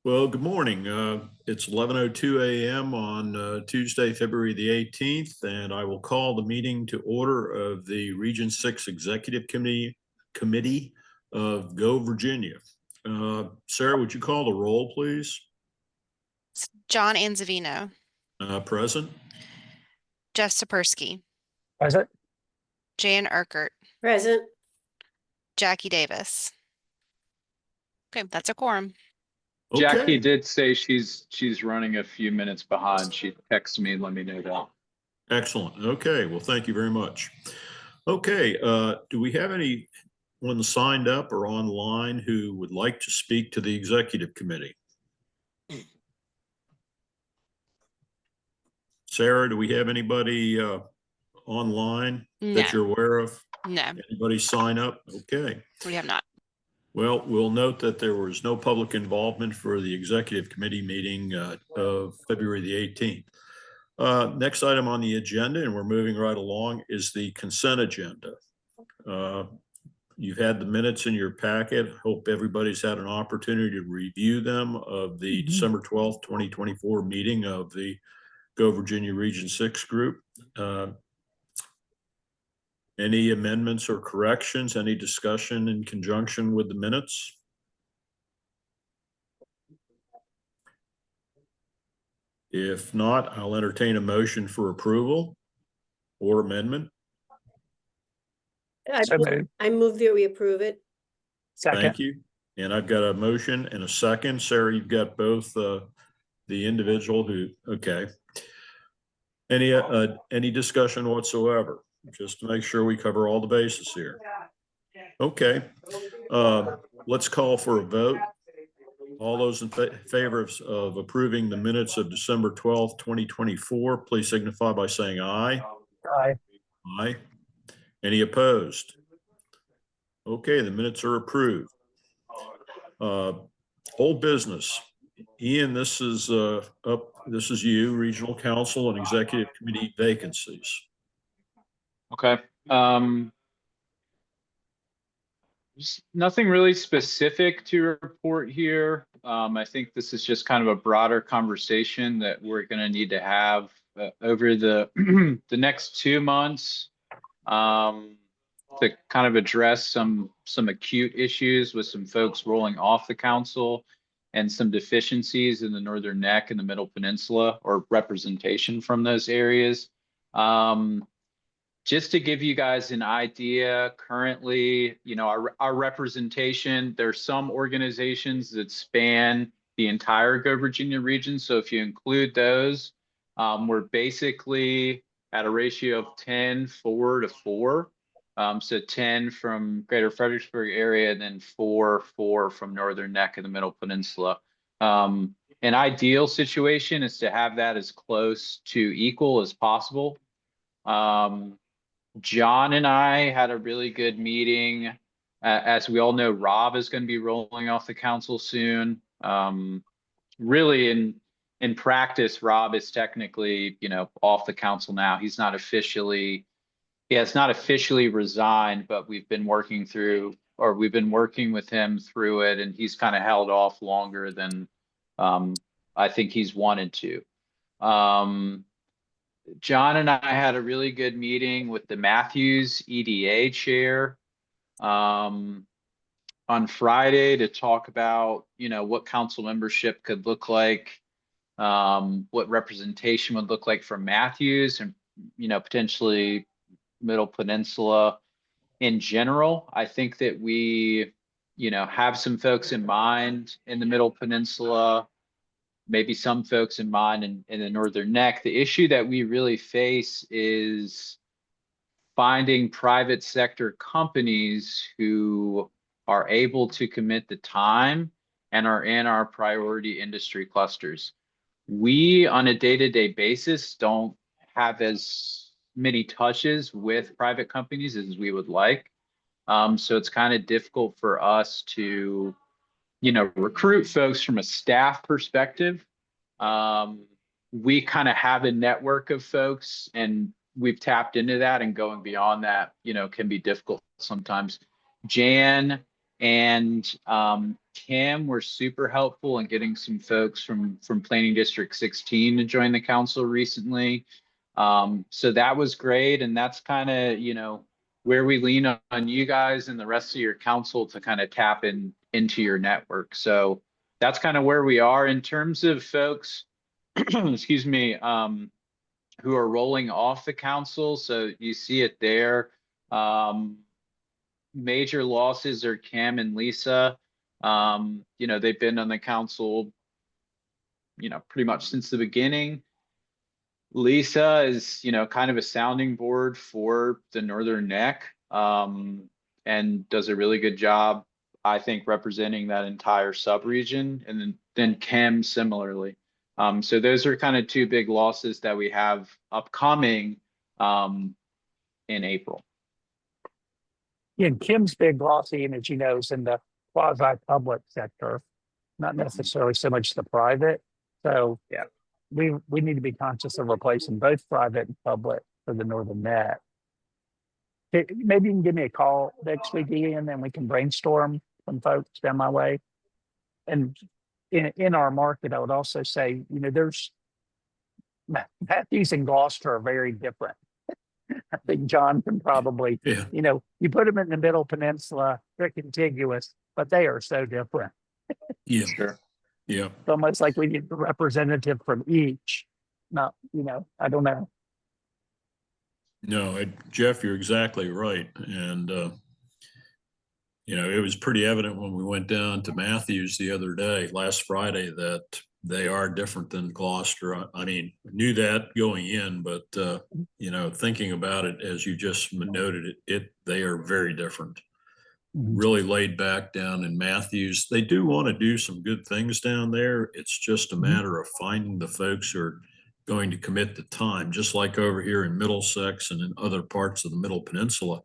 Well, good morning. It's 11:02 a.m. on Tuesday, February the 18th, and I will call the meeting to order of the Region 6 Executive Committee of Go Virginia. Sarah, would you call the roll, please? John Anzavino. Present. Jeff Sapersky. Present. Jan Urquhart. Present. Jackie Davis. Okay, that's a quorum. Okay. Jackie did say she's running a few minutes behind. She texted me and let me know that. Excellent. Okay. Well, thank you very much. Okay. Do we have anyone signed up or online who would like to speak to the executive committee? Sarah, do we have anybody online that you're aware of? No, Anybody sign up? Okay. we have not. Well, we'll note that there was no public involvement for the executive committee meeting of February the 18th. Next item on the agenda, and we're moving right along, is the consent agenda. You've had the minutes in your packet. Hope everybody's had an opportunity to review them of the December 12th, 2024 meeting of the Go Virginia Region 6 group. Any amendments or corrections, any discussion in conjunction with the minutes? If not, I'll entertain a motion for approval or amendment. I move that we approve it. Second. Thank you. And I've got a motion and a second. Sarah, you've got both the individual who, okay. Any discussion whatsoever? Just to make sure we cover all the bases here. Okay. Let's call for a vote. All those in favor of approving the minutes of December 12th, 2024, please signify by saying aye. Aye. Aye. Any opposed? Okay, the minutes are approved. Old business. Ian, this is this is you, Regional Council and Executive Committee vacancies. Okay. Just nothing really specific to report here. I think this is just kind of a broader conversation that we're going to need to have over the the next 2 months to kind of address some acute issues with some folks rolling off the council and some deficiencies in the Northern Neck and the Middle Peninsula, or representation from those areas. Just to give you guys an idea, currently, you know, our representation, there's some organizations that span the entire Go Virginia region. So if you include those, we're basically at a ratio of 10:4. So 10 from Greater Fredericksburg area, and then 4 from Northern Neck and the Middle Peninsula. An ideal situation is to have that as close to equal as possible. John and I had a really good meeting. As we all know, Rob is going to be rolling off the council soon. Really, in practice, Rob is technically, you know, off the council now. He has not officially resigned, but we've been working with him through it, and he's kind of held off longer than I think he's wanted to. John and I had a really good meeting with the Matthews EDA chair on Friday to talk about, you know, what council membership could look like, what representation would look like for Matthews and, you know, potentially Middle Peninsula in general. I think that we, you know, have some folks in mind in the Middle Peninsula, maybe some folks in mind in the Northern Neck. The issue that we really face is finding private sector companies who are able to commit the time and are in our priority industry clusters. We, on a day-to-day basis, don't have as many touches with private companies as we would like. So it's kind of difficult for us to, you know, recruit folks from a staff perspective. We kind of have a network of folks, and we've tapped into that, and going beyond that, you know, can be difficult sometimes. Jan and Kim were super helpful in getting some folks from Planning District 16 to join the council recently. So that was great, and that's kind of, you know, where we lean on you guys and the rest of your council to kind of tap into your network. So that's kind of where we are in terms of folks, excuse me, who are rolling off the council. So you see it there. Major losses are Cam and Lisa. You know, they've been on the council, you know, pretty much since the beginning. Lisa is, you know, kind of a sounding board for the Northern Neck, and does a really good job, I think, representing that entire subregion. And then Kim similarly. So those are kind of two big losses that we have upcoming in April. Yeah, and Kim's big loss, Ian, as you know, is in the quasi-public sector, not necessarily so much the private. So Yeah. we need to be conscious of replacing both private and public for the Northern Net. Maybe you can give me a call next week, Ian, and we can brainstorm some folks down my way. And in our market, I would also say, you know, there's Matthews and Gloucester are very different. I think John can probably, Yeah. you know, you put them in the Middle Peninsula, they're contiguous, but they are so different. Yeah. Sure. Yeah. It's almost like we need a representative from each. Not, you know, I don't know. No, Jeff, you're exactly right. And, you know, it was pretty evident when we went down to Matthews the other day, last Friday, that they are different than Gloucester. I mean, knew that going in, but, you know, thinking about it, as you just noted they are very different. Really laid back down in Matthews. They do want to do some good things down there. It's just a matter of finding the folks who are going to commit the time, just like over here in Middlesex and in other parts of the Middle Peninsula.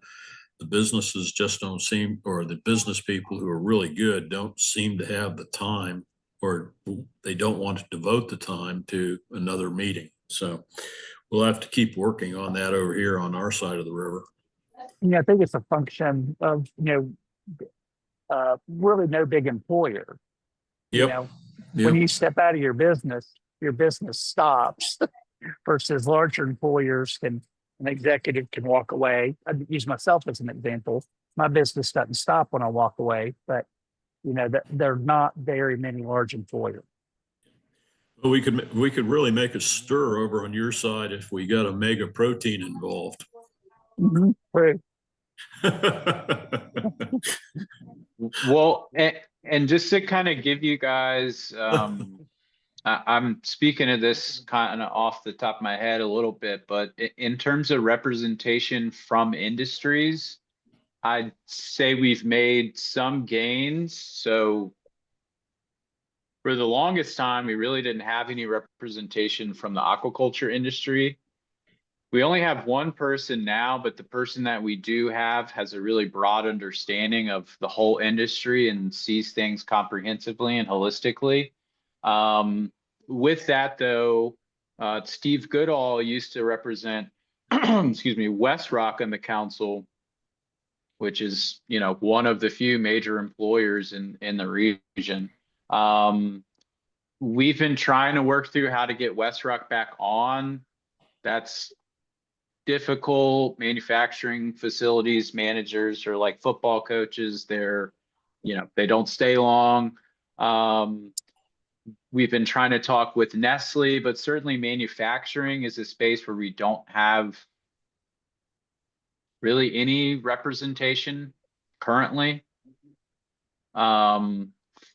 The businesses just don't seem, or the business people who are really good don't seem to have the time, or they don't want to devote the time to another meeting. So we'll have to keep working on that over here on our side of the river. Yeah, I think it's a function of, you know, really no big employer. You Yep. know, Yep. when you step out of your business stops versus larger employers an executive can walk away. I use myself as an example. My business doesn't stop when I walk away, but you know, there are not very many large employers. Well, we could really make a stir over on your side if we got a Mega Protein involved. True. Well, and just to kind of give you guys, I'm speaking of this kind of off the top of my head a little bit, but in terms of representation from industries, I'd say we've made some gains. So for the longest time, we really didn't have any representation from the aquaculture industry. We only have one person now, but the person that we do have has a really broad understanding of the whole industry and sees things comprehensively and holistically. With that, though, Steve Goodall used to represent, excuse me, West Rock on the council, which is, you know, one of the few major employers in the region. We've been trying to work through how to get West Rock back on. That's difficult. Manufacturing facilities managers are like football coaches. They're, you know, they don't stay long. We've been trying to talk with Nestle, but certainly manufacturing is a space where we don't have really any representation currently.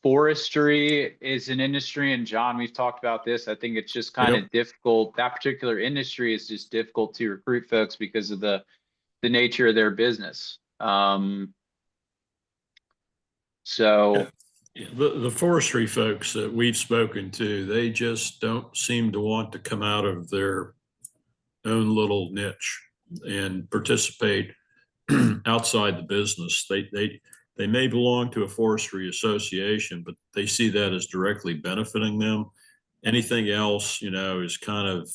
Forestry is an industry, and John, we've talked about this. I think it's just kind of difficult. That particular industry is just difficult to recruit folks because of the nature of their business. So Yeah, the forestry folks that we've spoken to, they just don't seem to want to come out of their own little niche and participate outside the business. They may belong to a forestry association, but they see that as directly benefiting them. Anything else, you know, is kind of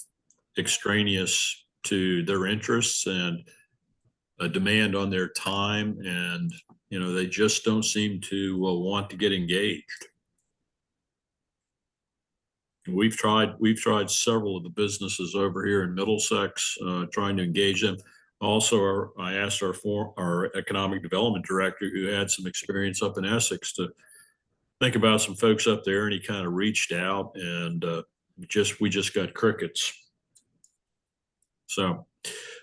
extraneous to their interests and a demand on their time and You know, they just don't seem to want to get engaged. We've tried several of the businesses over here in Middlesex, trying to engage them. Also, I asked our economic development director, who had some experience up in Essex, to think about some folks up there, and he kind of reached out, and we just got crickets. So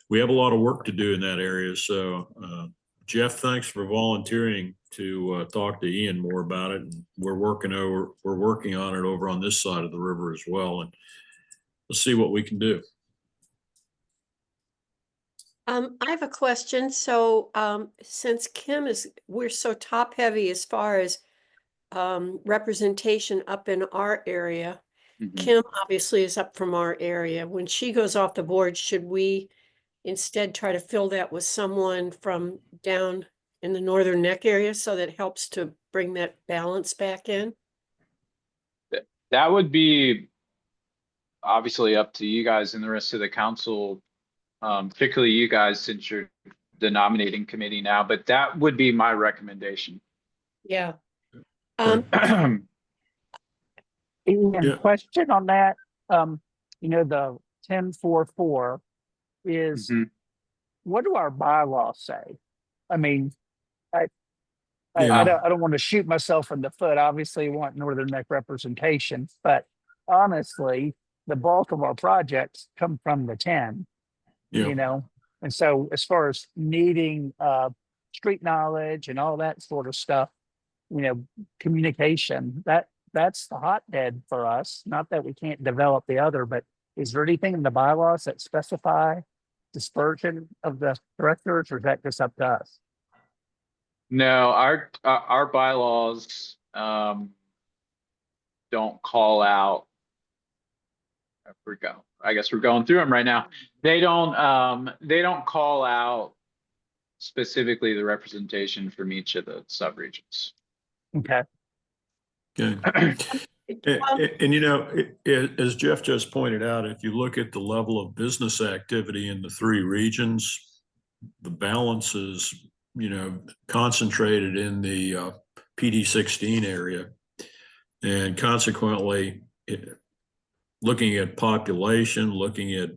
we have a lot of work to do in that area. So Jeff, thanks for volunteering to talk to Ian more about it. And we're working on it over on this side of the river as well. And let's see what we can do. I have a question. So, since we're so top heavy as far as representation up in our area. Mhm. Kim obviously is up from our area. When she goes off the board, should we instead try to fill that with someone from down in the Northern Neck area so that helps to bring that balance back in? That would be obviously up to you guys and the rest of the council, particularly you guys, since you're the nominating committee now, but that would be my recommendation. Yeah. Ian, Yeah. question on that. You know, the 10-4-4 is, Mhm. what do our bylaws say? I mean, I Yeah. don't want to shoot myself in the foot. Obviously, want Northern Neck representation, but honestly, the bulk of our projects come from the 10. Yeah. You know, and so as far as needing street knowledge and all that sort of stuff, you know, communication, that's the hotbed for us. Not that we can't develop the other, but is there anything in the bylaws that specify dispersion of the directors, or is that just up to us? No, our bylaws don't call out. I guess we're going through them right now. They don't call out specifically the representation from each of the subregions. Okay. Okay. And you know, as Jeff just pointed out, if you look at the level of business activity in the three regions, the balance is, you know, concentrated in the PD 16 area. And consequently, looking at population, looking at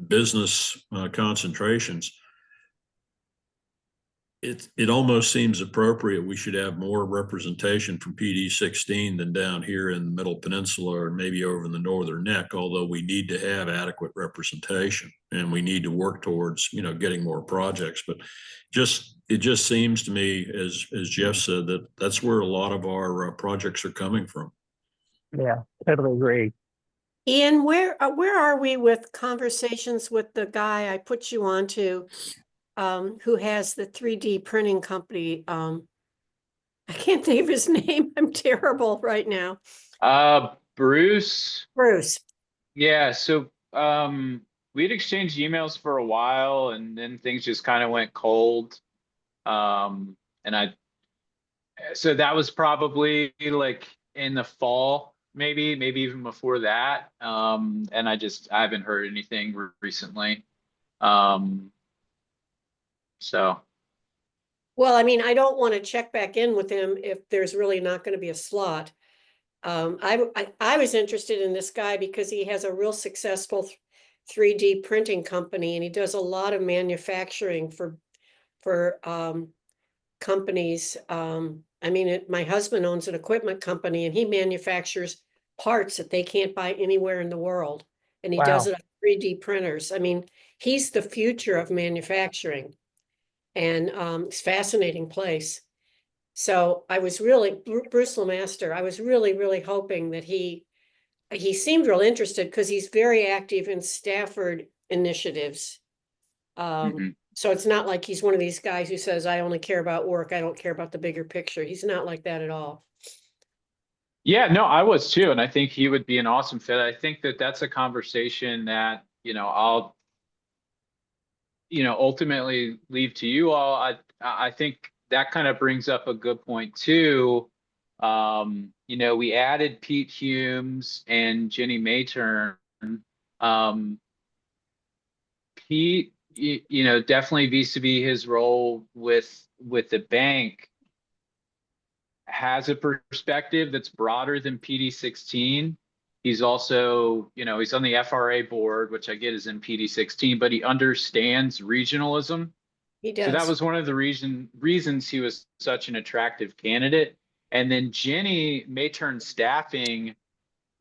business concentrations, it almost seems appropriate we should have more representation from PD 16 than down here in the Middle Peninsula or maybe over in the Northern Neck, although we need to have adequate representation and we need to work towards, you know, getting more projects. But it just seems to me, as Jeff said, that that's where a lot of our projects are coming from. Yeah, totally agree. Ian, where are we with conversations with the guy I put you on to, who has the 3D printing company? I can't think of his name. I'm terrible right now. Bruce. Bruce. Yeah, so we'd exchanged emails for a while and then things just kind of went cold. So that was probably like in the fall, maybe even before that. And I haven't heard anything recently. So. Well, I mean, I don't want to check back in with him if there's really not going to be a slot. I was interested in this guy because he has a real successful 3D printing company, and he does a lot of manufacturing for companies. I mean, my husband owns an equipment company, and he manufactures parts that they can't buy anywhere in the world, and he does Wow. it on 3D printers. I mean, he's the future of manufacturing, and it's a fascinating place. So I was really, Bruce Lemaster, I was really hoping that he seemed real interested because he's very active in Stafford initiatives. Mhm. So it's not like he's one of these guys who says, I only care about work. I don't care about the bigger picture. He's not like that at all. Yeah, no, I was too. And I think he would be an awesome fit. I think that that's a conversation that, you know, I'll, you know, ultimately leave to you all. I think that kind of brings up a good point too. You know, we added Pete Humes and Jenny Mayturn. Pete, you know, definitely vis-a-vis his role with the bank, has a perspective that's broader than PD 16. He's also, you know, he's on the FRA board, which I get is in PD 16, but he understands regionalism. He So that does. was one of the reasons he was such an attractive candidate. And then Jenny, Mayturn Staffing,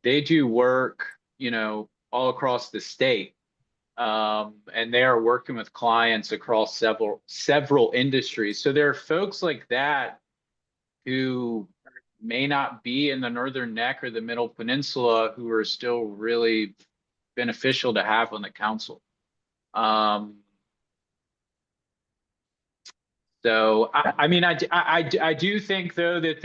they do work, you know, all across the state. And they are working with clients across several industries. So there are folks like that who may not be in the Northern Neck or the Middle Peninsula who are still really beneficial to have on the council. So I mean, I do think though that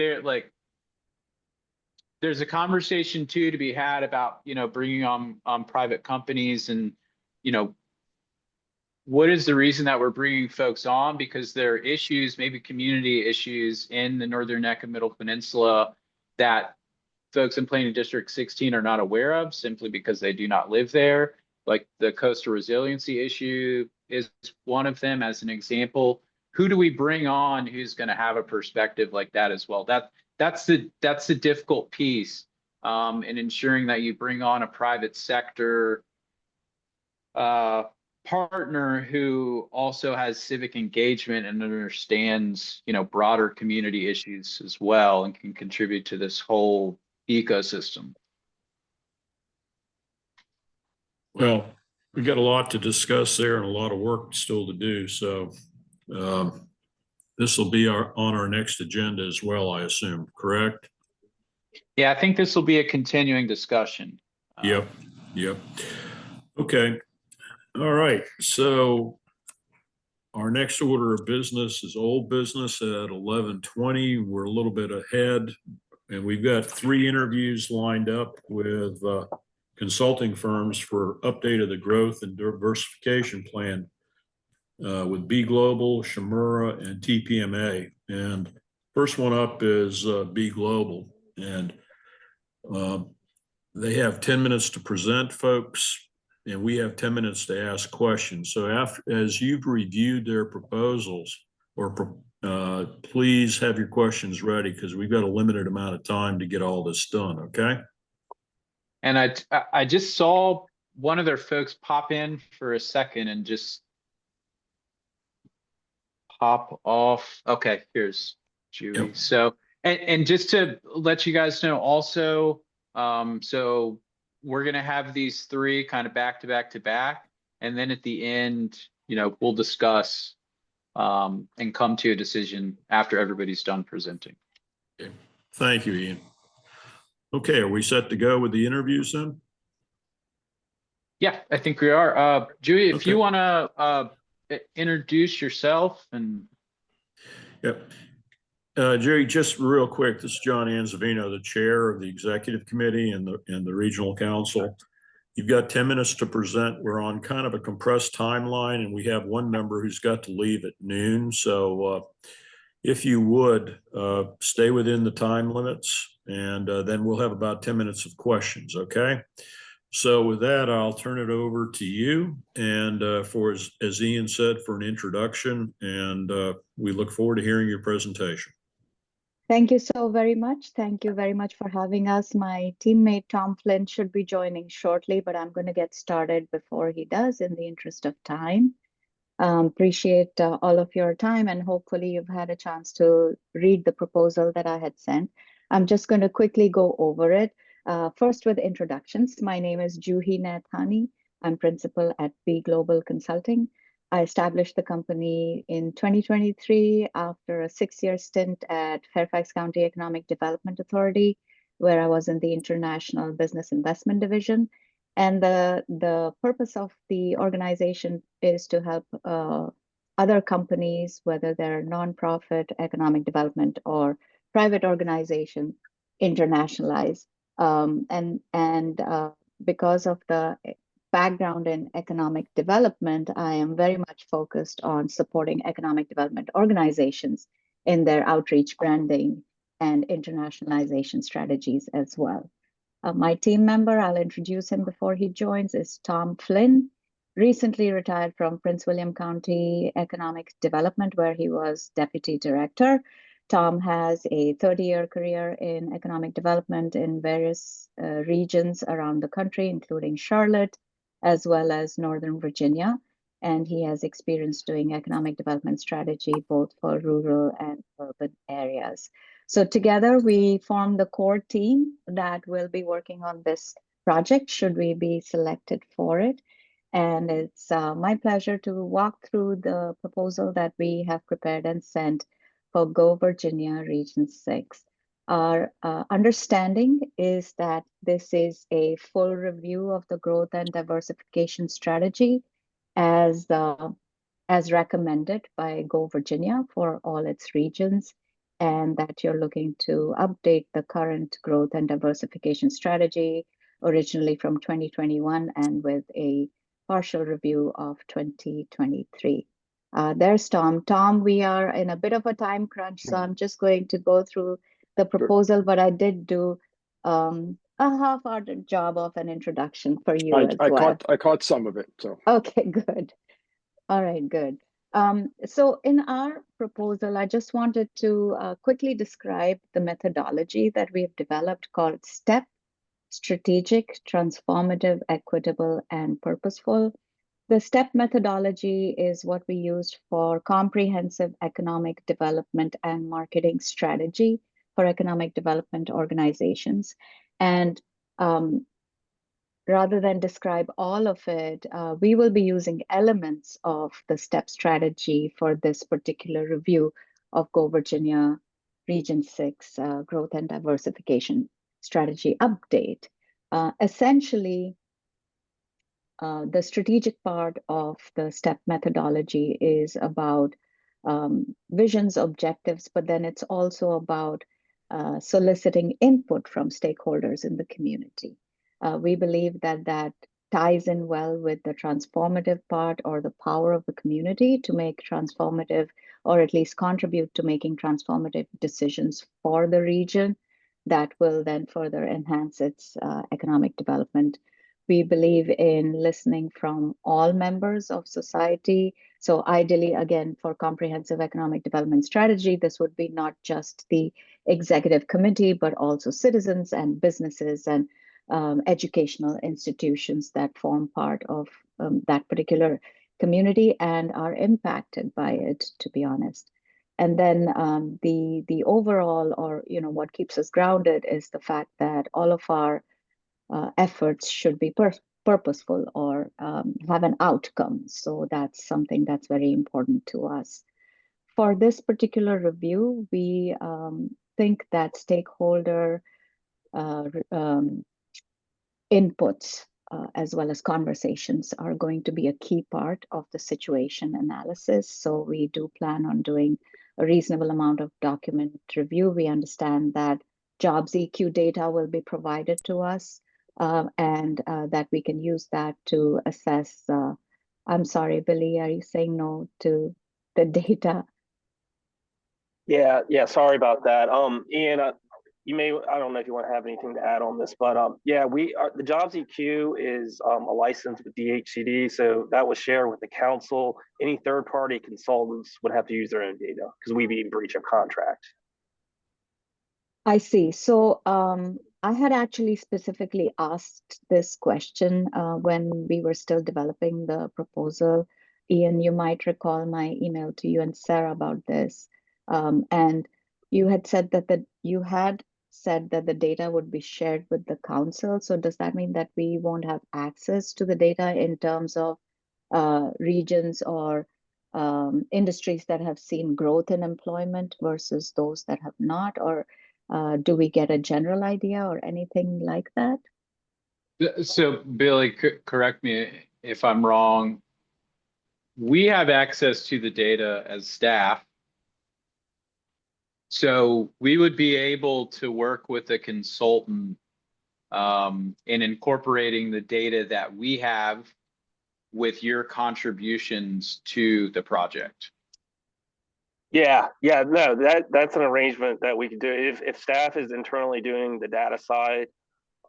there's a conversation too to be had about, you know, bringing on private companies and, you know, what is the reason that we're bringing folks on? Because there are issues, maybe community issues in the Northern Neck and Middle Peninsula that folks in Planning District 16 are not aware of simply because they do not live there. Like the coastal resiliency issue is one of them as an example. Who do we bring on who's going to have a perspective like that as well? That's the difficult piece in ensuring that you bring on a private sector partner who also has civic engagement and understands, you know, broader community issues as well and can contribute to this whole ecosystem. Well, we've got a lot to discuss there and a lot of work still to do. So this will be on our next agenda as well, I assume, correct? Yeah, I think this will be a continuing discussion. Yep. Okay. All right. So our next order of business is old business at 11:20. We're a little bit ahead, and we've got 3 interviews lined up with consulting firms for update of the growth and diversification plan with B Global, Shimura, and TPMA. And first one up is B Global, and they have 10 minutes to present, folks, and we have 10 minutes to ask questions. So as you've reviewed their proposals, please have your questions ready because we've got a limited amount of time to get all this done, okay? And I just saw one of their folks pop in for a second and just pop off. Okay, here's Julie. Yep. So, and just to let you guys know also, so we're going to have these 3 kind of back to back to back. And then at the end, you know, we'll discuss and come to a decision after everybody's done presenting. Okay. Thank you, Ian. Okay, are we set to go with the interviews then? Yeah, I think we are. Julie, if Okay. you want to introduce yourself and. Yep. Jerry, just real quick, this is John Anzavino, the chair of the executive committee and the regional council. You've got 10 minutes to present. We're on kind of a compressed timeline, and we have one member who's got to leave at noon. So if you would stay within the time limits, and then we'll have about 10 minutes of questions, okay? So with that, I'll turn it over to you and for, as Ian said, for an introduction, and we look forward to hearing your presentation. Thank you so very much. Thank you very much for having us. My teammate Tom Flynn should be joining shortly, but I'm going to get started before he does in the interest of time. Appreciate all of your time, and hopefully you've had a chance to read the proposal that I had sent. I'm just going to quickly go over it. First with introductions. My name is Juhi Nathani. I'm principal at B Global Consulting. I established the company in 2023 after a 6-year stint at Fairfax County Economic Development Authority, where I was in the International Business Investment Division. And the purpose of the organization is to help other companies, whether they're nonprofit, economic development, or private organization, internationalize. Because of the background in economic development, I am very much focused on supporting economic development organizations in their outreach, branding, and internationalization strategies as well. My team member, I'll introduce him before he joins, is Tom Flynn, recently retired from Prince William County Economic Development, where he was deputy director. Tom has a 30-year career in economic development in various regions around the country, including Charlotte, as well as Northern Virginia. And he has experience doing economic development strategy, both for rural and urban areas. So together we form the core team that will be working on this project, should we be selected for it. And it's my pleasure to walk through the proposal that we have prepared and sent for Go Virginia Region 6. Our understanding is that this is a full review of the growth and diversification strategy as recommended by Go Virginia for all its regions, and that you're looking to update the current growth and diversification strategy originally from 2021 and with a partial review of 2023. There's Tom. Tom, we are in a bit of a time crunch, so I'm just going to go through the proposal, but I did do a half-hearted job of an introduction for you as well. I caught some of it. So Okay, good. All right, good. So in our proposal, I just wanted to quickly describe the methodology that we have developed called STEP: Strategic, Transformative, Equitable, and Purposeful. The STEP methodology is what we used for comprehensive economic development and marketing strategy for economic development organizations. And rather than describe all of it, we will be using elements of the STEP strategy for this particular review of Go Virginia Region 6 Growth and Diversification Strategy Update. Essentially, the strategic part of the STEP methodology is about visions, objectives, but then it's also about soliciting input from stakeholders in the community. We believe that that ties in well with the transformative part, or the power of the community to make transformative, or at least contribute to making transformative decisions for the region that will then further enhance its economic development. We believe in listening from all members of society. So ideally, again, for comprehensive economic development strategy, this would be not just the executive committee, but also citizens and businesses and educational institutions that form part of that particular community and are impacted by it, to be honest. And then the overall, or what keeps us grounded, is the fact that all of our efforts should be purposeful or have an outcome. So that's something that's very important to us. For this particular review, we think that stakeholder inputs as well as conversations are going to be a key part of the situation analysis. So we do plan on doing a reasonable amount of document review. We understand that jobs EQ data will be provided to us, and that we can use that to assess. I'm sorry, Billy, are you saying no to the data? Yeah, sorry about that. Ian, I don't know if you want to have anything to add on this, but yeah, the Jobs EQ is a license with DHCD, so that was shared with the council. Any third-party consultants would have to use their own data because we'd be in breach of contract. I see. So I had actually specifically asked this question when we were still developing the proposal. Ian, you might recall my email to you and Sarah about this. And you had said that the data would be shared with the council. So does that mean that we won't have access to the data in terms of regions or industries that have seen growth in employment versus those that have not? Or do we get a general idea or anything like that? So Billy, correct me if I'm wrong. We have access to the data as staff. So we would be able to work with a consultant in incorporating the data that we have with your contributions to the project. Yeah, no, that's an arrangement that we could do. If staff is internally doing the data side,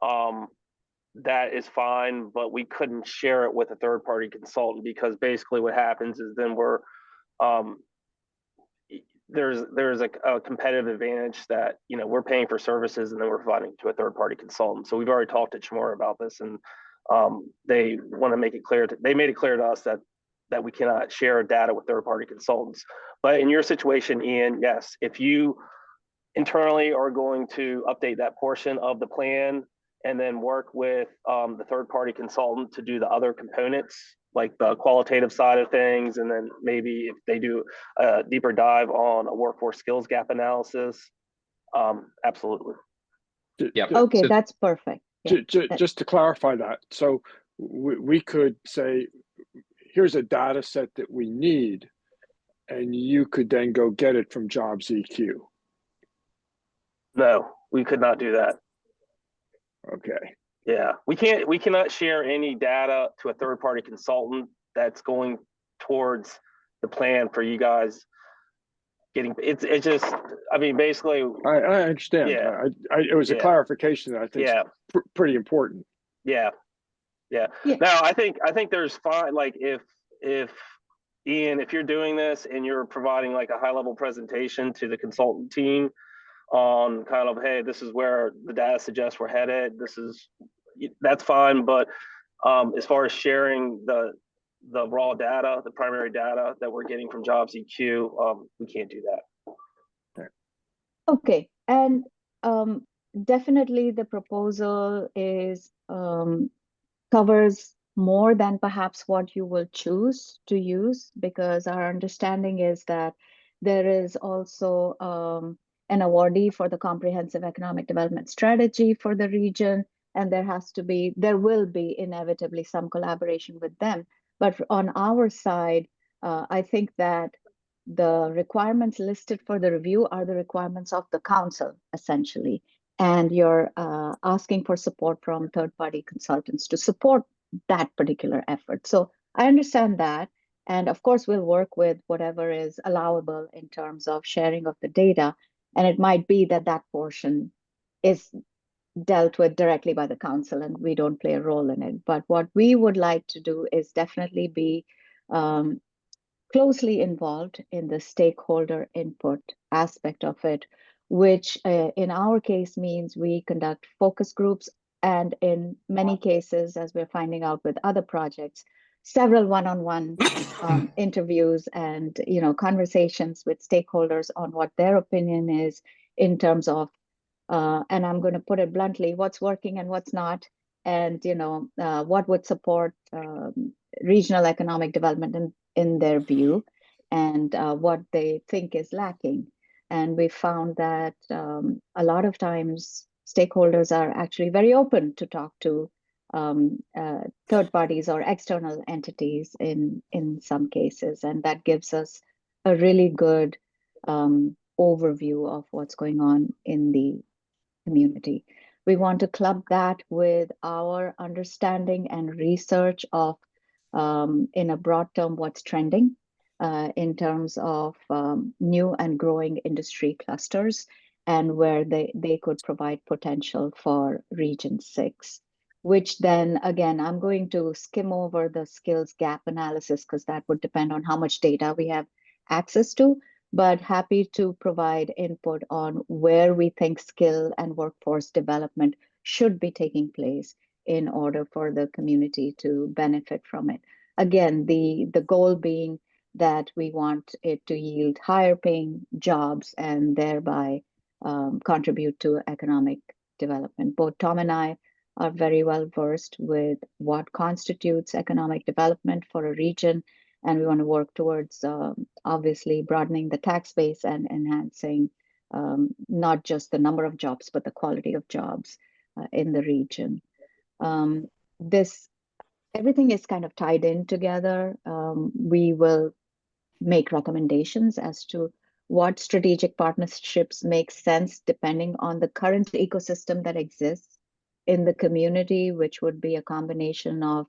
that is fine, but we couldn't share it with a third-party consultant because basically what happens is then we're there's a competitive advantage that, you know, we're paying for services and then we're providing to a third party consultant. So we've already talked to Chamorro about this, and they want to make it clear. They made it clear to us that we cannot share data with third party consultants. But in your situation, Ian, yes, if you internally are going to update that portion of the plan and then work with the third party consultant to do the other components, like the qualitative side of things, and then maybe if they do a deeper dive on a workforce skills gap analysis, absolutely. Yep. Okay, So- that's perfect. Yeah, that- Just to clarify that, so we could say, here's a data set that we need, and you could then go get it from Jobs EQ. No, we could not do that. Okay. Yeah, we cannot share any data to a third party consultant that's going towards the plan for you guys getting, it's just, I mean, basically, I understand. Yeah. It was a Yeah. clarification that I think yeah, is pretty important. yeah. Yeah. Now, I think there's fine, like if Ian, if you're doing this and you're providing like a high level presentation to the consultant team on kind of, hey, this is where the data suggests we're headed, that's fine. But as far as sharing the raw data, the primary data that we're getting from Jobs EQ, we can't do that. Okay, and definitely the proposal is covers more than perhaps what you will choose to use, because our understanding is that there is also an awardee for the comprehensive economic development strategy for the region, and there will be inevitably some collaboration with them. But on our side, I think that the requirements listed for the review are the requirements of the council, essentially. And you're asking for support from third-party consultants to support that particular effort. So I understand that. And of course, we'll work with whatever is allowable in terms of sharing of the data. And it might be that that portion is dealt with directly by the council and we don't play a role in it. But what we would like to do is definitely be closely involved in the stakeholder input aspect of it, which in our case means we conduct focus groups, and in many cases, as we're finding out with other projects, several one-on-one interviews and conversations with stakeholders on what their opinion is in terms of, and I'm going to put it bluntly, what's working and what's not, and what would support regional economic development in their view, and what they think is lacking. And we found that a lot of times stakeholders are actually very open to talk to third parties or external entities in some cases. And that gives us a really good overview of what's going on in the community. We want to club that with our understanding and research of, in a broad term, what's trending in terms of new and growing industry clusters, and where they could provide potential for Region 6, which then, again, I'm going to skim over the skills gap analysis because that would depend on how much data we have access to, but happy to provide input on where we think skill and workforce development should be taking place in order for the community to benefit from it. Again, the goal being that we want it to yield higher paying jobs and thereby contribute to economic development. Both Tom and I are very well versed with what constitutes economic development for a region, and we want to work towards obviously broadening the tax base and enhancing not just the number of jobs, but the quality of jobs in the region. Everything is kind of tied in together. We will make recommendations as to what strategic partnerships make sense depending on the current ecosystem that exists in the community, which would be a combination of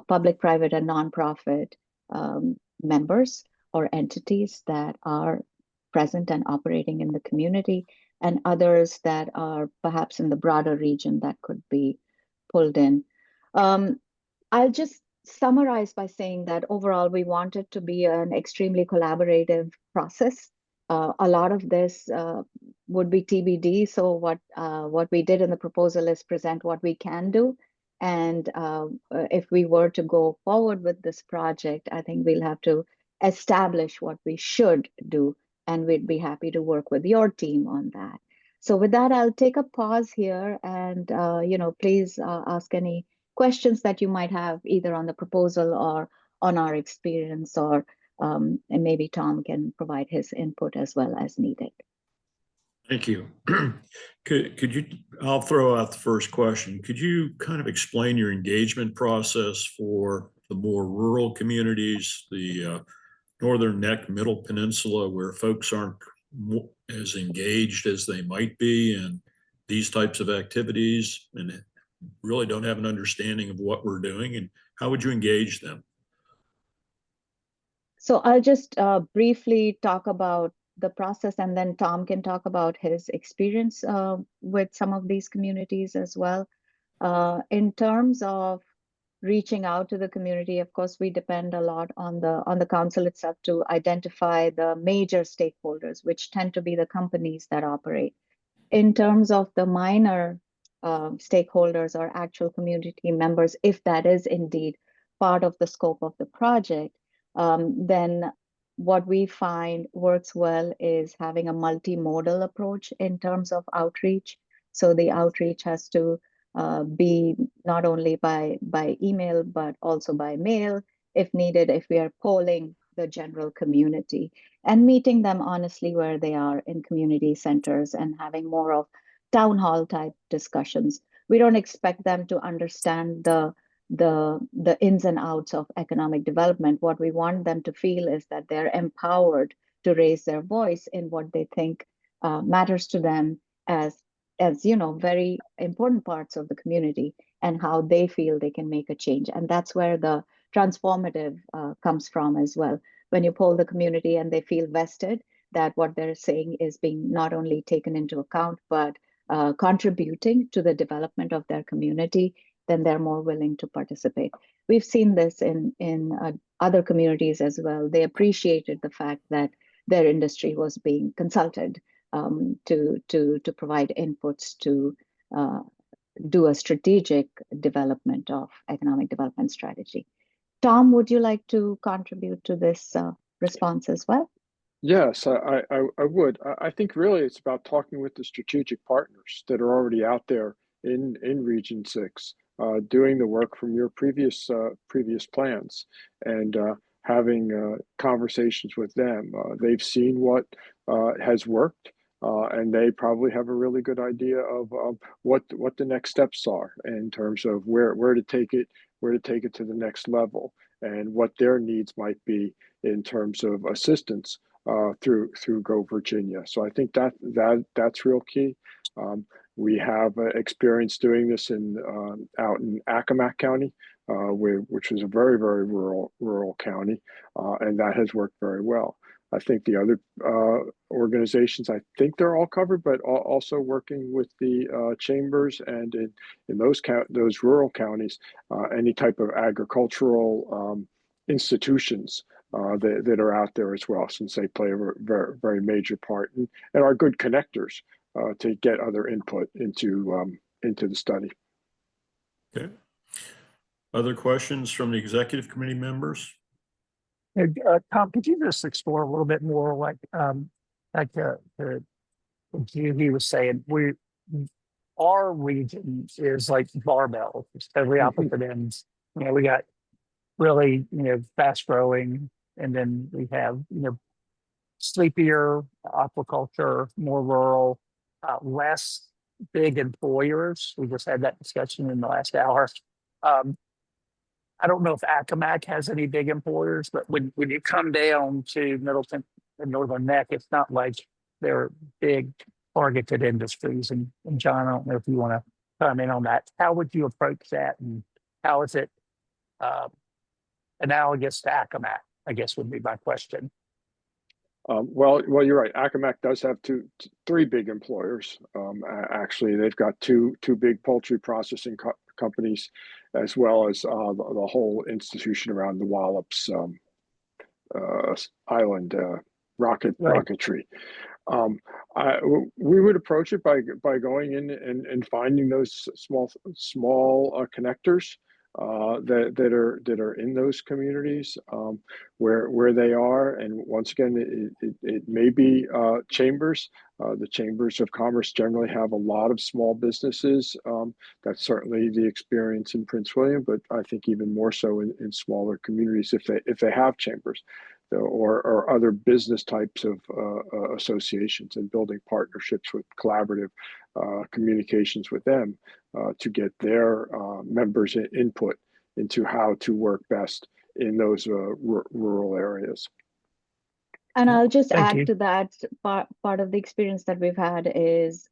public, private, and nonprofit members or entities that are present and operating in the community, and others that are perhaps in the broader region that could be pulled in. I'll just summarize by saying that overall, we want it to be an extremely collaborative process A lot of this would be TBD. So what we did in the proposal is present what we can do. And if we were to go forward with this project, I think we'll have to establish what we should do. And we'd be happy to work with your team on that. So with that, I'll take a pause here and, please ask any questions that you might have either on the proposal or on our experience, or and maybe Tom can provide his input as well as needed. Thank you. Could you, I'll throw out the first question. Could you kind of explain your engagement process for the more rural communities, the Northern Neck, Middle Peninsula, where folks aren't as engaged as they might be in these types of activities and really don't have an understanding of what we're doing, and how would you engage them? So I'll just briefly talk about the process, and then Tom can talk about his experience with some of these communities as well. In terms of reaching out to the community, of course, we depend a lot on the council itself to identify the major stakeholders, which tend to be the companies that operate. In terms of the minor stakeholders or actual community members, if that is indeed part of the scope of the project, then what we find works well is having a multimodal approach in terms of outreach. So the outreach has to be not only by email, but also by mail, if needed, if we are polling the general community, and meeting them honestly where they are in community centers and having more of town hall type discussions. We don't expect them to understand the ins and outs of economic development. What we want them to feel is that they're empowered to raise their voice in what they think matters to them as very important parts of the community, and how they feel they can make a change. And that's where the transformative comes from as well. When you poll the community and they feel vested that what they're saying is being not only taken into account, but contributing to the development of their community, then they're more willing to participate. We've seen this in other communities as well. They appreciated the fact that their industry was being consulted to provide inputs to do a strategic development of economic development strategy. Tom, would you like to contribute to this response as well? Yes, I would. I think really it's about talking with the strategic partners that are already out there in Region 6, doing the work from your previous plans, and having conversations with them. They've seen what has worked, and they probably have a really good idea of what the next steps are in terms of where to take it to the next level, and what their needs might be in terms of assistance through Go Virginia. So I think that's real key. We have experience doing this out in Accomack County, which was a very, very rural county, and that has worked very well. I think the other organizations, I think they're all covered, but also working with the chambers, and in those rural counties, any type of agricultural institutions that are out there as well, since they play a very, very major part and are good connectors to get other input into the study. Okay. Other questions from the executive committee members? Tom, could you just explore a little bit more, like he was saying, our region is like barbell, it's totally opposite ends. We got really, fast growing, and then we have, sleepier aquaculture, more rural, less big employers. We just had that discussion in the last hour. I don't know if Accomack has any big employers, but when you come down to Middleton and Northern Neck, it's not like they're big targeted industries. And John, I don't know if you want to comment on that. How would you approach that, and how is it analogous to Accomack, I guess would be my question. Well, you're right. Accomack does have three big employers. Actually, they've got two big poultry processing companies, as well as the whole institution around the Wallops Island Right. rocketry. We would approach it by going in and finding those small connectors that are in those communities where they are. And once again, it may be chambers. The chambers of commerce generally have a lot of small businesses. That's certainly the experience in Prince William, but I think even more so in smaller communities if they have chambers. Or other business types of associations, and building partnerships with collaborative communications with them to get their members' input into how to work best in those rural areas. And I'll just Thank add you. to that, part of the experience that we've had is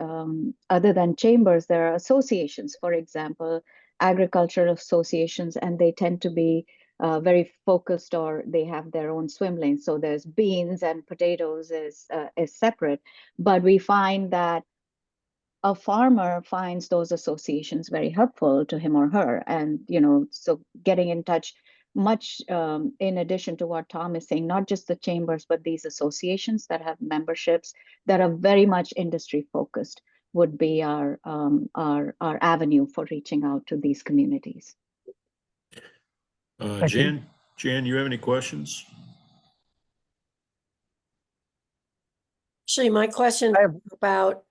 other than chambers, there are associations, for example, agricultural associations, and they tend to be very focused, or they have their own swim lanes. So there's beans and potatoes is separate, but we find that a farmer finds those associations very helpful to him or her. And, so getting in touch, much in addition to what Tom is saying, not just the chambers, but these associations that have memberships that are very much industry focused would be our avenue for reaching out to these communities. Thank you. Jan, you have any questions? Actually, my question I have- about,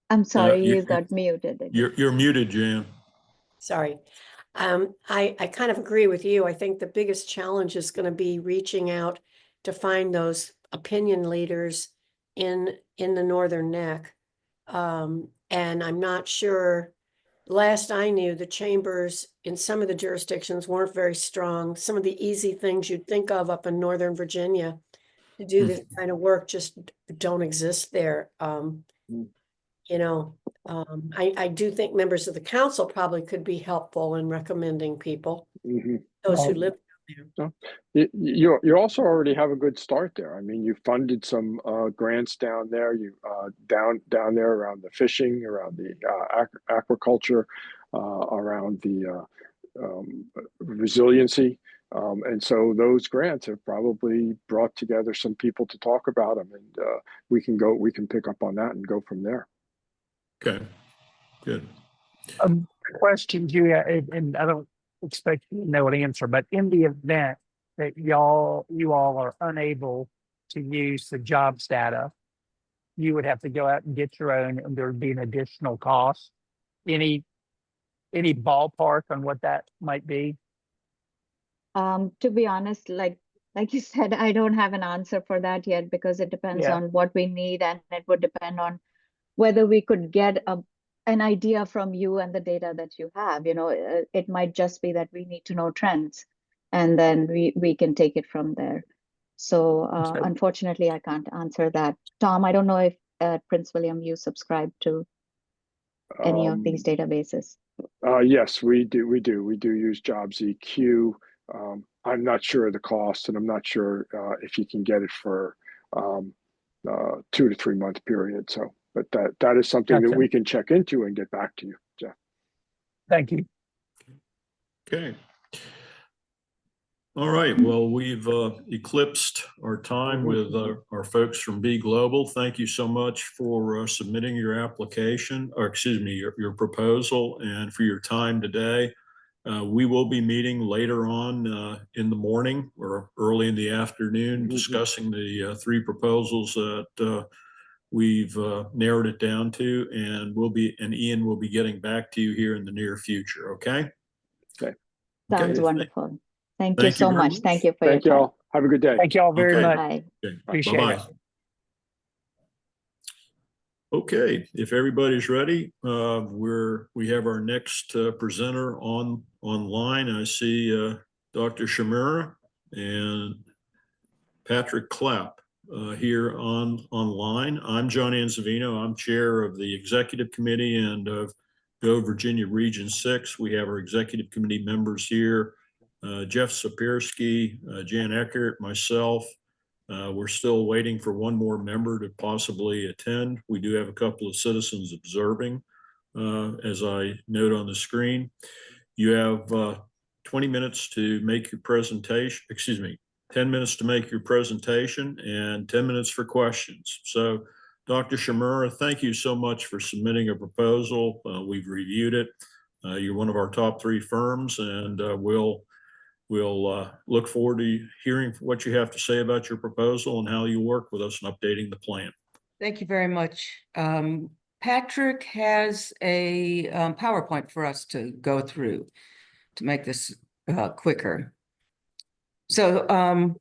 I'm sorry, you- you got muted. You're muted, Jan. sorry. I kind of agree with you. I think the biggest challenge is going to be reaching out to find those opinion leaders in the Northern Neck. And I'm not sure, last I knew, the chambers in some of the jurisdictions weren't very strong. Some of the easy things you'd think of up in Northern Virginia to do this kind of work just don't exist there. I do think members of the council probably could be helpful in recommending people, those who live there. You also already have a good start there. I mean, you funded some grants down there. You down there around the fishing, around the aquaculture, around the resiliency, and so those grants have probably brought together some people to talk about them, and we can pick up on that and go from there. Okay, good. Question, Julia, and I don't expect you to know an answer, but in the event that you all are unable to use the jobs data, you would have to go out and get your own, and there would be an additional cost. Any ballpark on what that might be? To be honest, like you said, I don't have an answer for that yet, because it depends Yeah. on what we need, and it would depend on whether we could get an idea from you and the data that you have. It might just be that we need to know trends, and then we can take it from there. So unfortunately, I can't answer that. Tom, I don't know if at Prince William you subscribe to any of these databases. Yes, we do. We do use JobsEQ. I'm not sure of the cost, and I'm not sure if you can get it for 2 to 3 month period. So, but that is something that Gotcha. we can check into and get back to you, Jeff. Thank you. Okay. All right, well, we've eclipsed our time with our folks from B Global. Thank you so much for submitting your application, or excuse me, your proposal, and for your time today. We will be meeting later on in the morning or early in the afternoon, discussing the 3 proposals that we've narrowed it down to, and Ian will be getting back to you here in the near future. Okay. Sounds Okay. wonderful. Thank you Thank you so very much. much. Thank you for your Thank you time. all. Have a good day. Thank you all very Okay. much. Bye. Okay. Appreciate Bye-bye. it. Okay, if everybody's ready, we have our next presenter online. I see Dr. Shimura and Patrick Clapp here online. I'm John Anzavino. I'm chair of the executive committee and of Go Virginia Region 6. We have our executive committee members here, Jeff Sapersky, Jan Eckert, myself. We're still waiting for one more member to possibly attend. We do have a couple of citizens observing, as I note on the screen. You have 20 minutes to make your presentation, 10 minutes to make your presentation and 10 minutes for questions. So Dr. Shimura, thank you so much for submitting a proposal. We've reviewed it. You're one of our top 3 firms, and we'll look forward to hearing what you have to say about your proposal and how you work with us in updating the plan. Thank you very much. Patrick has a PowerPoint for us to go through to make this quicker. So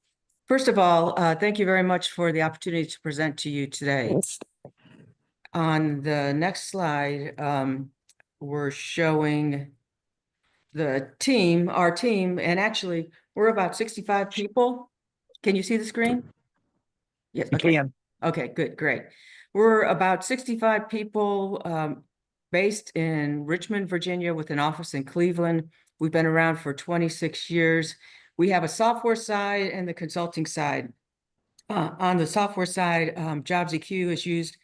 first of all, thank you very much for the opportunity to present to you today. On the next slide, we're showing the team, our team, and actually we're about 65 people. Can you see the screen? Yes. You Okay. can. Okay, good, great. We're about 65 people based in Richmond, Virginia, with an office in Cleveland. We've been around for 26 years. We have a software side and the consulting side. On the software side, JobsEQ is used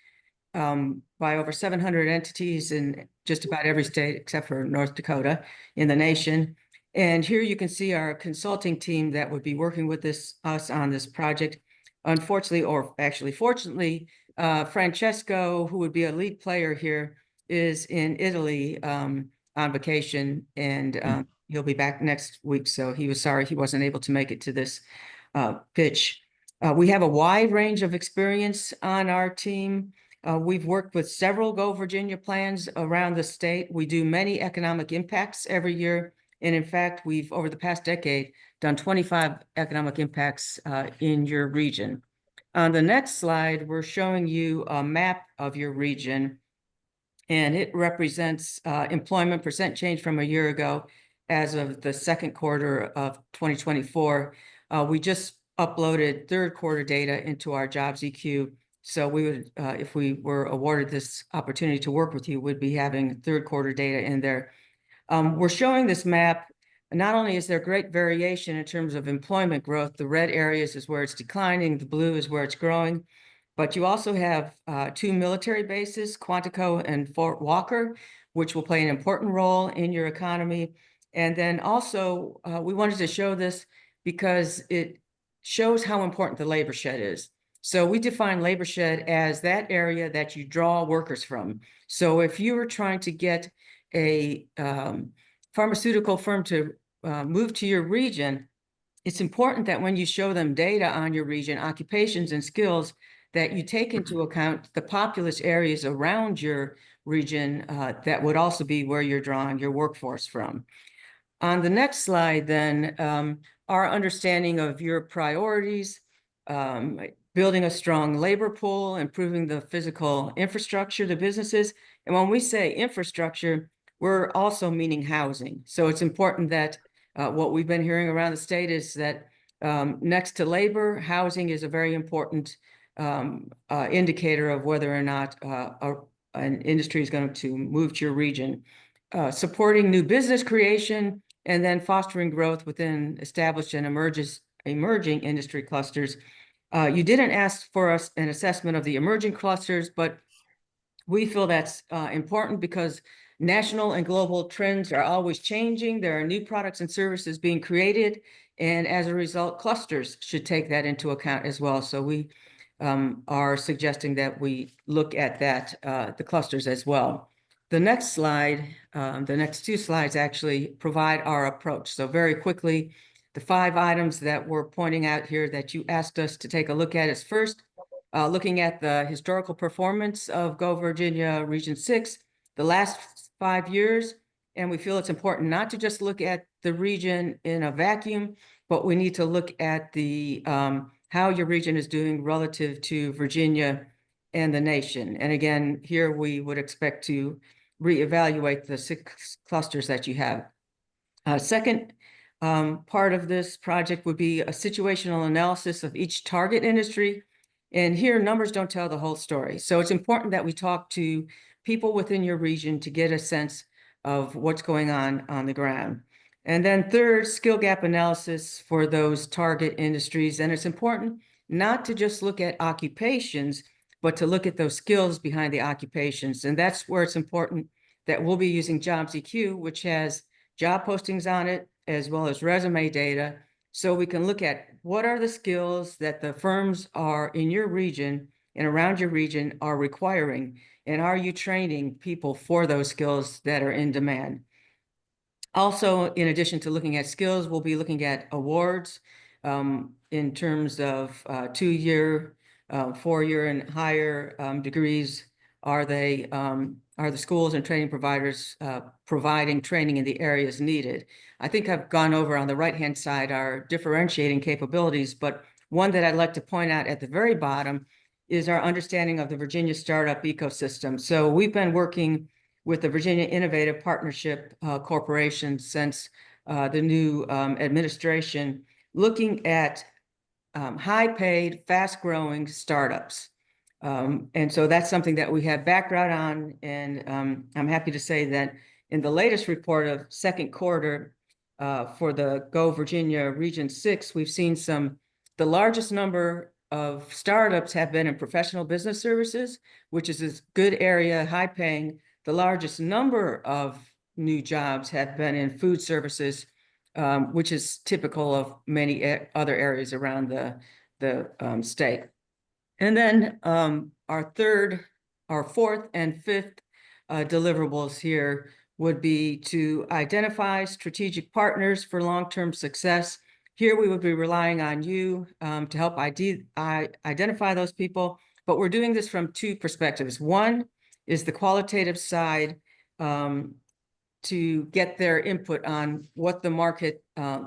by over 700 entities in just about every state except for North Dakota in the nation. And here you can see our consulting team that would be working with us on this project. Unfortunately, or actually fortunately, Francesco, who would be a lead player here, is in Italy on vacation, and he'll be back next week. So he was sorry he wasn't able to make it to this pitch. We have a wide range of experience on our team. We've worked with several Go Virginia plans around the state. We do many economic impacts every year. And in fact, we've, over the past decade, done 25 economic impacts in your region. On the next slide, we're showing you a map of your region, and it represents employment percent change from a year ago as of the second quarter of 2024. We just uploaded third quarter data into our JobsEQ. So we would, if we were awarded this opportunity to work with you, would be having third quarter data in there. We're showing this map. Not only is there great variation in terms of employment growth, the red areas is where it's declining, the blue is where it's growing, but you also have 2 military bases, Quantico and Fort Walker, which will play an important role in your economy. And then also, we wanted to show this because it shows how important the labor shed is. So we define labor shed as that area that you draw workers from. So if you were trying to get a pharmaceutical firm to move to your region, it's important that when you show them data on your region, occupations and skills, that you take into account the populous areas around your region that would also be where you're drawing your workforce from. On the next slide, then, our understanding of your priorities, building a strong labor pool, improving the physical infrastructure, the businesses. And when we say infrastructure, we're also meaning housing. So it's important that what we've been hearing around the state is that next to labor, housing is a very important indicator of whether or not an industry is going to move to your region. Supporting new business creation, and then fostering growth within established and emerging industry clusters. You didn't ask for us an assessment of the emerging clusters, but we feel that's important because national and global trends are always changing. There are new products and services being created, and as a result, clusters should take that into account as well. So we are suggesting that we look at that, the clusters as well. The next slide, the next 2 slides actually provide our approach. So very quickly, the 5 items that we're pointing out here that you asked us to take a look at is first, looking at the historical performance of Go Virginia Region 6, the last 5 years. And we feel it's important not to just look at the region in a vacuum, but we need to look at the how your region is doing relative to Virginia and the nation. And again, here we would expect to reevaluate the 6 clusters that you have. Second part of this project would be a situational analysis of each target industry. And here, numbers don't tell the whole story. So it's important that we talk to people within your region to get a sense of what's going on the ground. And then third, skill gap analysis for those target industries. And it's important not to just look at occupations, but to look at those skills behind the occupations. And that's where it's important that we'll be using JobsEQ, which has job postings on it, as well as resume data. So we can look at what are the skills that the firms are in your region and around your region are requiring, and are you training people for those skills that are in demand? Also, in addition to looking at skills, we'll be looking at awards in terms of 2-year, 4-year and higher degrees. Are the schools and training providers providing training in the areas needed? I think I've gone over on the right-hand side our differentiating capabilities, but one that I'd like to point out at the very bottom is our understanding of the Virginia startup ecosystem. So we've been working with the Virginia Innovative Partnership Corporation since the new administration, looking at high-paid, fast-growing startups. And so that's something that we have background on, and I'm happy to say that in the latest report of second quarter for the Go Virginia Region 6, we've seen the largest number of startups have been in professional business services, which is a good area, high paying. The largest number of new jobs have been in food services, which is typical of many other areas around the state. And then our fourth and fifth deliverables here would be to identify strategic partners for long-term success. Here we would be relying on you to help identify those people, but we're doing this from two perspectives. One is the qualitative side, to get their input on what the market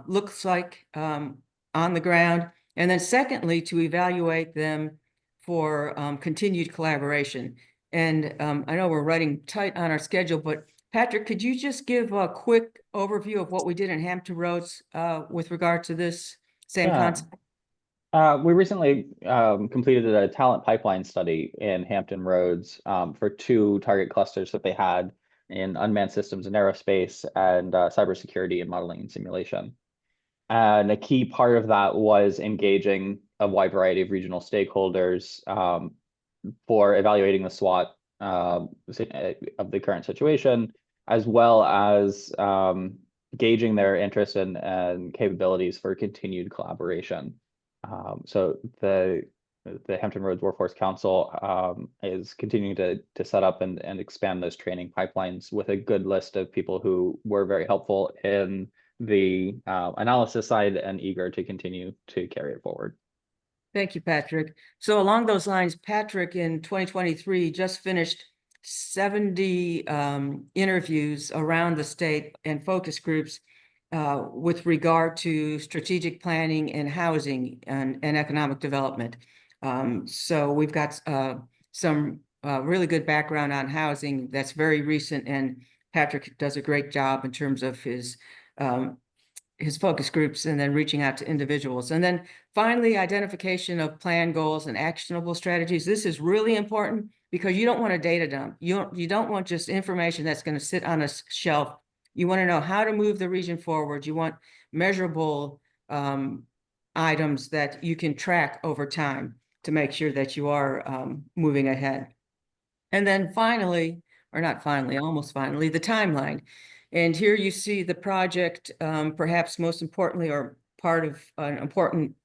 looks like on the ground. And then secondly, to evaluate them for continued collaboration. And I know we're running tight on our schedule, but Patrick, could you just give a quick overview of what we did in Hampton Roads with regard to this same concept? We recently completed a talent pipeline study in Hampton Roads for 2 target clusters that they had in unmanned systems and aerospace and cybersecurity and modeling and simulation. And a key part of that was engaging a wide variety of regional stakeholders for evaluating the SWOT of the current situation, as well as gauging their interest and capabilities for continued collaboration. So the Hampton Roads Workforce Council is continuing to set up and expand those training pipelines with a good list of people who were very helpful in the analysis side and eager to continue to carry it forward. Thank you, Patrick. So along those lines, Patrick in 2023 just finished 70 interviews around the state and focus groups with regard to strategic planning and housing and economic development. So we've got some really good background on housing that's very recent, and Patrick does a great job in terms of his focus groups and then reaching out to individuals. And then finally, identification of plan goals and actionable strategies. This is really important because you don't want a data dump. You don't want just information that's going to sit on a shelf. You want to know how to move the region forward. You want measurable items that you can track over time to make sure that you are moving ahead. And then finally, or not finally, almost finally, the timeline. And here you see the project, perhaps most importantly, or part of an important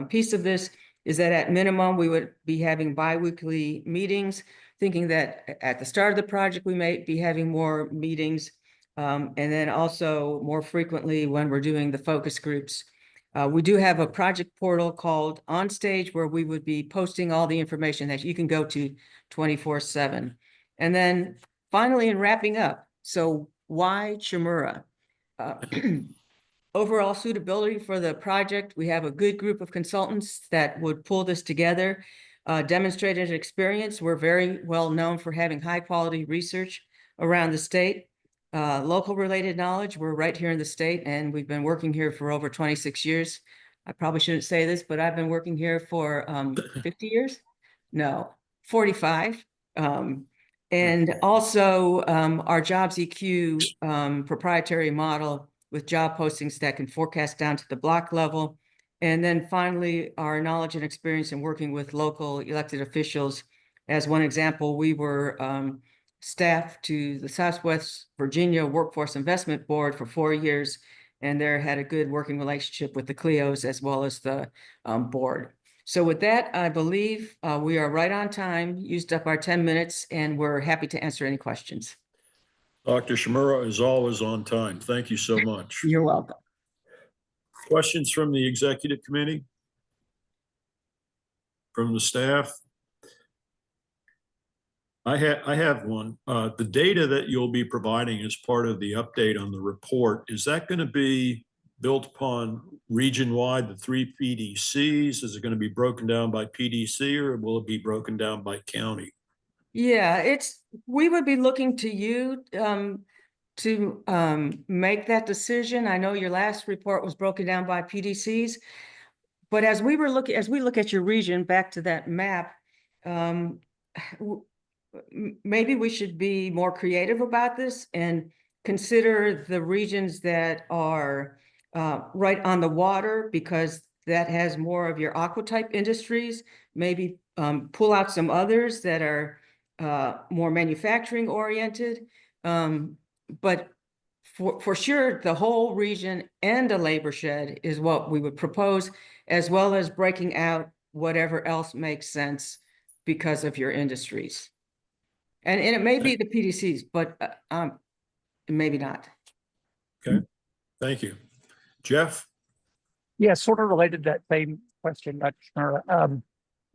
piece of this is that at minimum, we would be having biweekly meetings, thinking that at the start of the project, we may be having more meetings, and then also more frequently when we're doing the focus groups. We do have a project portal called OnStage where we would be posting all the information that you can go to 24/7. And then finally, in wrapping up, so why Chmura? Overall suitability for the project, we have a good group of consultants that would pull this together. Demonstrated experience, we're very well known for having high quality research around the state. Local related knowledge, we're right here in the state and we've been working here for over 26 years. I probably shouldn't say this, but I've been working here for 50 years? No, 45. And also our Jobs EQ proprietary model with job postings that can forecast down to the block level. And then finally, our knowledge and experience in working with local elected officials. As one example, we were staff to the Southwest Virginia Workforce Investment Board for 4 years. and they had a good working relationship with the CLEOs as well as the board. So with that, I believe we are right on time, used up our 10 minutes, and we're happy to answer any questions. Dr. Shimura is always on time. Thank you so much. You're welcome. Questions from the executive committee? From the staff? I have one. The data that you'll be providing as part of the update on the report, is that going to be built upon region-wide, the 3 PDCs? Is it going to be broken down by PDC, or will it be broken down by county? Yeah, we would be looking to you to make that decision. I know your last report was broken down by PDCs, but as we look at your region, back to that map, maybe we should be more creative about this and consider the regions that are right on the water, because that has more of your aqua type industries. Maybe pull out some others that are more manufacturing oriented. But for sure, the whole region and a labor shed is what we would propose, as well as breaking out whatever else makes sense because of your industries. And it may be the PDCs, but maybe not. Okay, thank you. Jeff? Yeah, sort of related to that same question, Dr.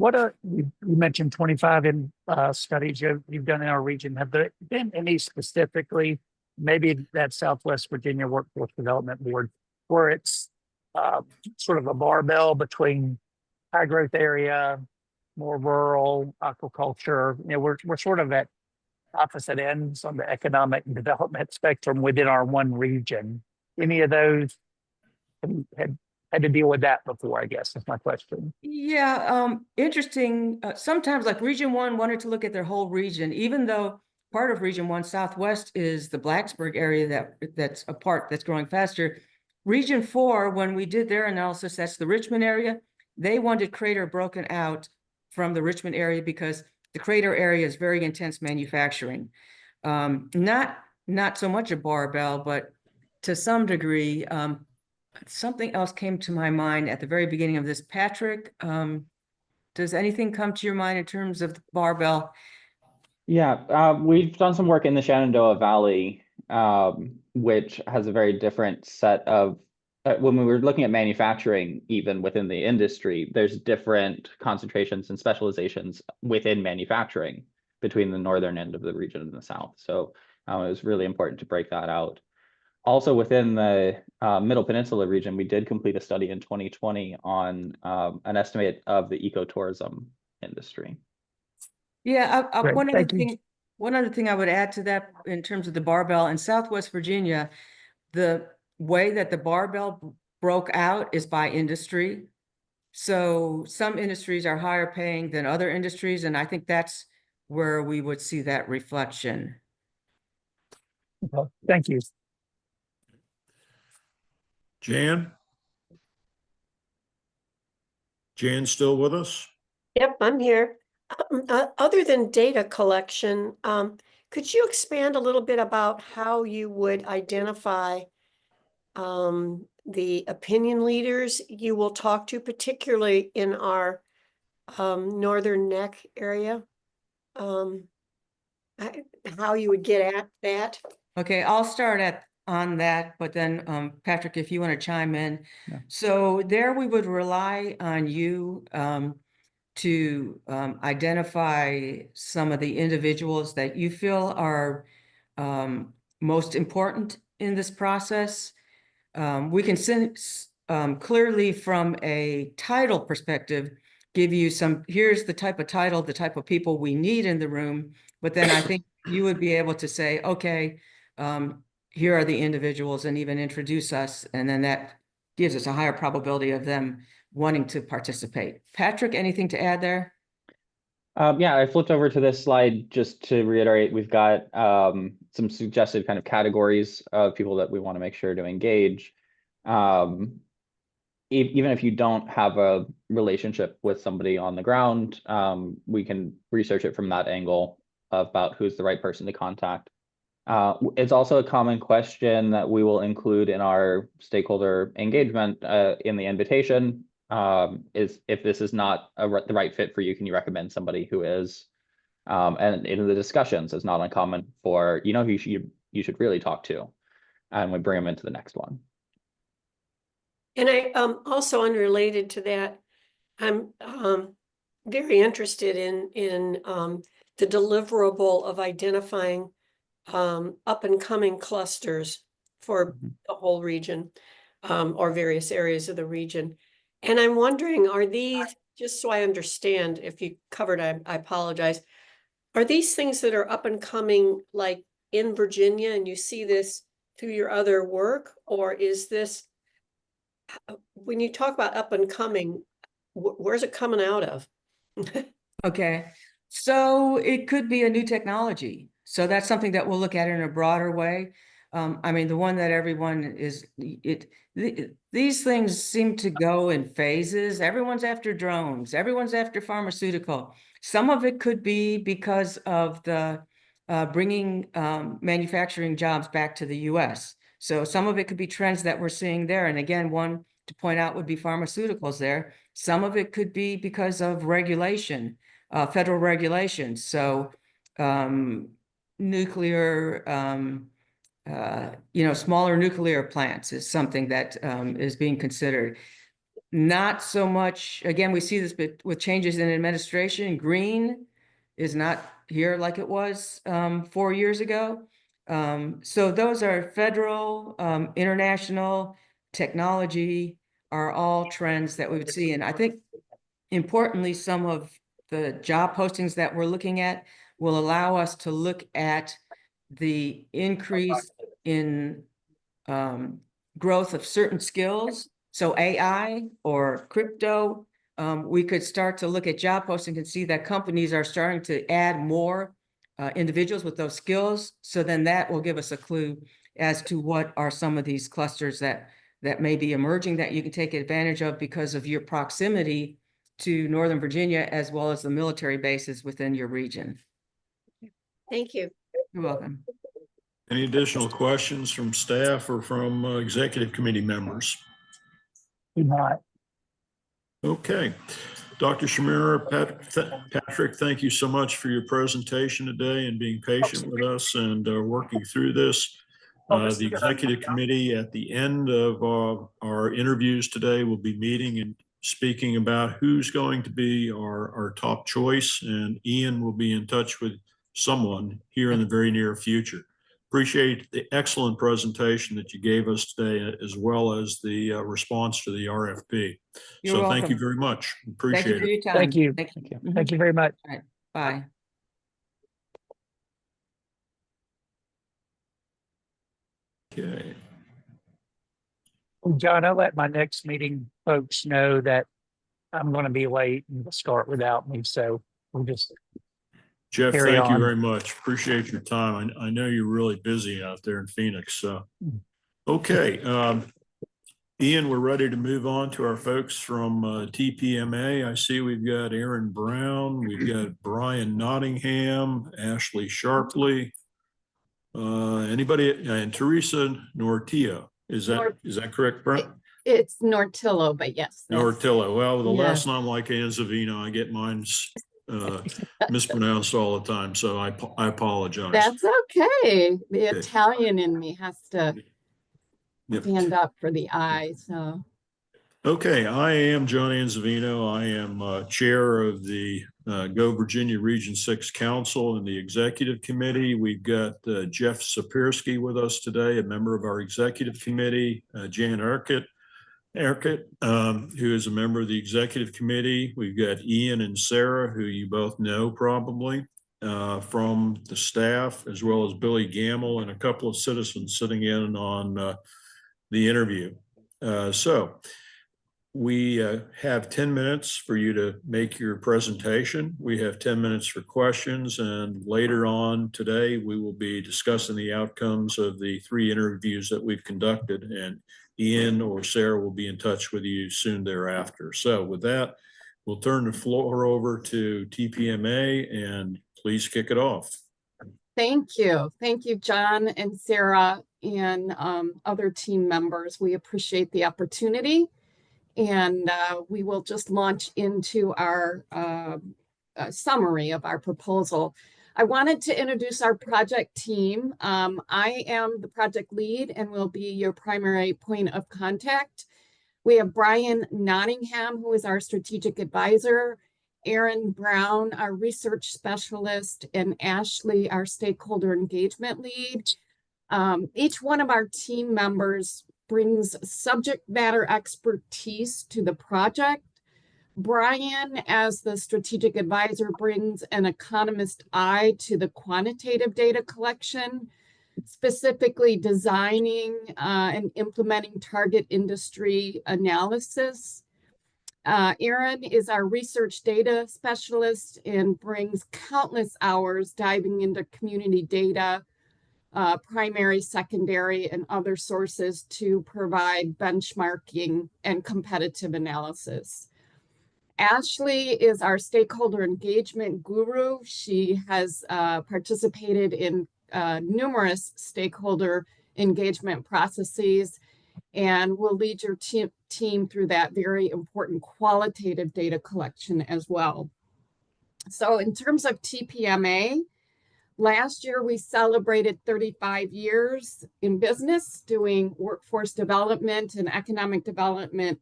Shimura. You mentioned 25 in studies you've done in our region. Have there been any specifically, maybe that Southwest Virginia Workforce Development Board, where it's sort of a barbell between high growth area, more rural, aquaculture? You know, we're sort of at opposite ends on the economic development spectrum within our one region. Any of those had to deal with that before, I guess, is my question. Yeah, interesting. Sometimes like Region 1 wanted to look at their whole region, even though part of Region 1 Southwest is the Blacksburg area that's a part that's growing faster. Region 4, when we did their analysis, that's the Richmond area. They wanted Crater broken out from the Richmond area because the Crater area is very intense manufacturing. Not so much a barbell, but to some degree. Something else came to my mind at the very beginning of this. Patrick, does anything come to your mind in terms of the barbell? Yeah, we've done some work in the Shenandoah Valley, which has a very different set of, when we were looking at manufacturing, even within the industry, there's different concentrations and specializations within manufacturing between the northern end of the region and the south. So it was really important to break that out. Also within the Middle Peninsula region, we did complete a study in 2020 on an estimate of the ecotourism industry. Yeah, Great, one other thing I would add to that in terms of the barbell in Southwest Virginia, the way that the barbell broke out is by industry. So some industries are higher paying than other industries, and I think that's where we would see that reflection. Well, thank you. Jan? Jan still with us? Yep, I'm here. Other than data collection, could you expand a little bit about how you would identify the opinion leaders you will talk to, particularly in our Northern Neck area? How you would get at that? Okay, I'll start on that, but then Patrick, if you want to chime in. Yeah. So there we would rely on you to identify some of the individuals that you feel are most important in this process. We can clearly from a title perspective give you here's the type of title, the type of people we need in the room, but then I think you would be able to say, okay, here are the individuals, and even introduce us, and then that gives us a higher probability of them wanting to participate. Patrick, anything to add there? Yeah, I flipped over to this slide just to reiterate, we've got some suggested kind of categories of people that we want to make sure to engage. Even if you don't have a relationship with somebody on the ground, we can research it from that angle about who's the right person to contact. It's also a common question that we will include in our stakeholder engagement in the invitation. Is if this is not the right fit for you, can you recommend somebody who is? And in the discussions, it's not uncommon for, you know, who you should really talk to, and we bring them into the next one. And I also unrelated to that, I'm very interested in the deliverable of identifying up and coming clusters for the whole region or various areas of the region. And I'm wondering, are these, just so I understand, if you covered, I apologize, are these things that are up and coming like in Virginia and you see this through your other work, or is this, when you talk about up and coming, where's it coming out of? Okay, so it could be a new technology. So that's something that we'll look at in a broader way. I mean, the one that everyone is, these things seem to go in phases. Everyone's after drones, everyone's after pharmaceutical. Some of it could be because of the bringing manufacturing jobs back to the US. So some of it could be trends that we're seeing there. And again, one to point out would be pharmaceuticals there. Some of it could be because of regulation, federal regulations. So nuclear, smaller nuclear plants is something that is being considered. Not so much, again, we see this with changes in administration. Green is not here like it was 4 years ago. So those are federal, international, technology are all trends that we would see. And I think importantly, some of the job postings that we're looking at will allow us to look at the increase in growth of certain skills. So AI or crypto, we could start to look at job postings and see that companies are starting to add more individuals with those skills. So then that will give us a clue as to what are some of these clusters that may be emerging that you can take advantage of because of your proximity to Northern Virginia, as well as the military bases within your region. Thank you. You're welcome. Any additional questions from staff or from executive committee members? Do not. Okay. Dr. Shamira, Patrick, thank you so much for your presentation today and being patient with us and working through this. The executive committee at the end of our interviews today will be meeting and speaking about who's going to be our top choice, and Ian will be in touch with someone here in the very near future. Appreciate the excellent presentation that you gave us today, as well as the response to the RFP. You're so welcome. Thank you very much. Thank Appreciate you for it. your time. Thank you. Thank you. Thank you. Thank you very much. All right. Bye. Okay. John, I'll let my next meeting folks know that I'm going to be late and will start without me. So we'll just Jeff, carry thank you on. very much. Appreciate your time. I know you're really busy out there in Phoenix. So, okay. Ian, we're ready to move on to our folks from TPMA. I see we've got Aaron Brown, we've got Brian Nottingham, Ashley Sharpley, anybody, and Teresa Nortillo. Is that correct, Brent? It's Nortillo, but yes. Nortillo. Well, the Yeah. last name like Anzavino, I get mine mispronounced all the time, so I apologize. That's okay. The Okay. Italian in me has to Yep. stand up for the I, so. Okay, I am John Anzavino. I am chair of the Go Virginia Region 6 Council and the Executive Committee. We've got Jeff Sapirsky with us today, a member of our Executive Committee, Jan Urquhart, who is a member of the Executive Committee. We've got Ian and Sarah, who you both know probably from the staff, as well as Billy Gamble and a couple of citizens sitting in on the interview. So we have 10 minutes for you to make your presentation. We have 10 minutes for questions, and later on today, we will be discussing the outcomes of the 3 interviews that we've conducted, and Ian or Sarah will be in touch with you soon thereafter. So with that, we'll turn the floor over to TPMA, and please kick it off. Thank you. Thank you, John and Sarah and other team members. We appreciate the opportunity. And we will just launch into our summary of our proposal. I wanted to introduce our project team. I am the project lead and will be your primary point of contact. We have Brian Nottingham, who is our strategic advisor, Aaron Brown, our research specialist, and Ashley, our stakeholder engagement lead. Each one of our team members brings subject matter expertise to the project. Brian, as the strategic advisor, brings an economist eye to the quantitative data collection, specifically designing and implementing target industry analysis. Aaron is our research data specialist and brings countless hours diving into community data, primary, secondary, and other sources to provide benchmarking and competitive analysis. Ashley is our stakeholder engagement guru. She has participated in numerous stakeholder engagement processes and will lead your team through that very important qualitative data collection as well. So in terms of TPMA, last year we celebrated 35 years in business doing workforce development and economic development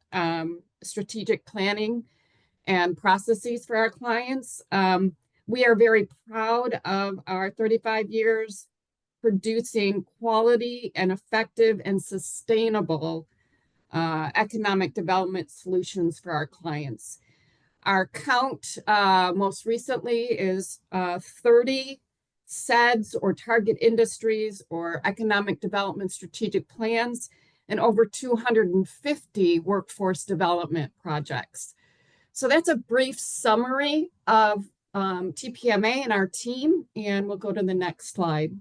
strategic planning and processes for our clients. We are very proud of our 35 years producing quality and effective and sustainable economic development solutions for our clients. Our count most recently is 30 SEDS or target industries or economic development strategic plans and over 250 workforce development projects. So that's a brief summary of TPMA and our team, and we'll go to the next slide.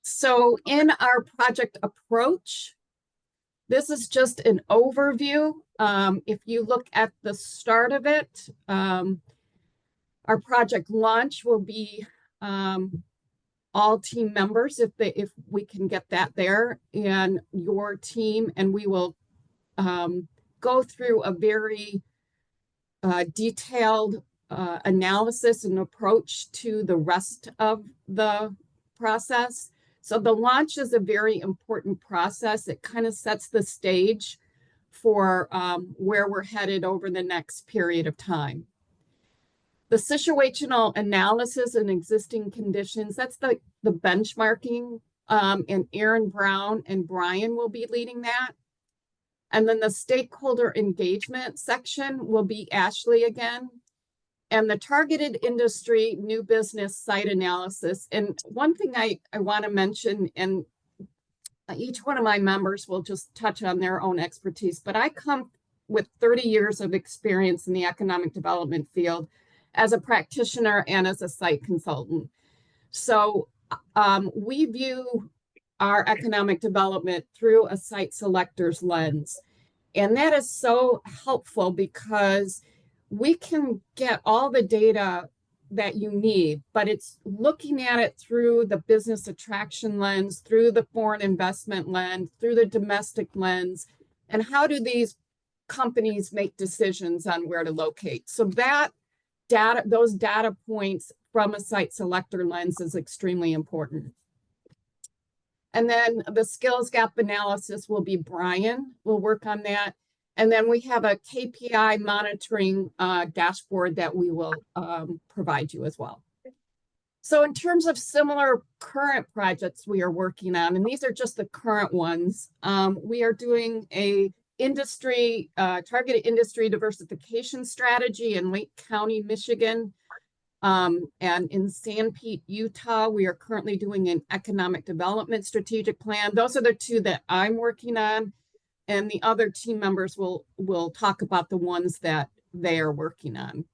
So in our project approach, this is just an overview. If you look at the start of it, our project launch will be all team members if we can get that there, and your team, and we will go through a very detailed analysis and approach to the rest of the process. So the launch is a very important process. It kind of sets the stage for where we're headed over the next period of time. The situational analysis and existing conditions, that's the benchmarking, and Aaron Brown and Brian will be leading that. And then the stakeholder engagement section will be Ashley again. And the targeted industry new business site analysis. And one thing I want to mention, and each one of my members will just touch on their own expertise, but I come with 30 years of experience in the economic development field as a practitioner and as a site consultant. So we view our economic development through a site selector's lens. And that is so helpful because we can get all the data that you need, but it's looking at it through the business attraction lens, through the foreign investment lens, through the domestic lens, and how do these companies make decisions on where to locate. So that data, those data points from a site selector lens is extremely important. And then the skills gap analysis will be Brian. We'll work on that. And then we have a KPI monitoring dashboard that we will provide you as well. So in terms of similar current projects we are working on, and these are just the current ones, we are doing a targeted industry diversification strategy in Lake County, Michigan. And in Sanpete, Utah, we are currently doing an economic development strategic plan. Those are the two that I'm working on. And the other team members will talk about the ones that they are working on.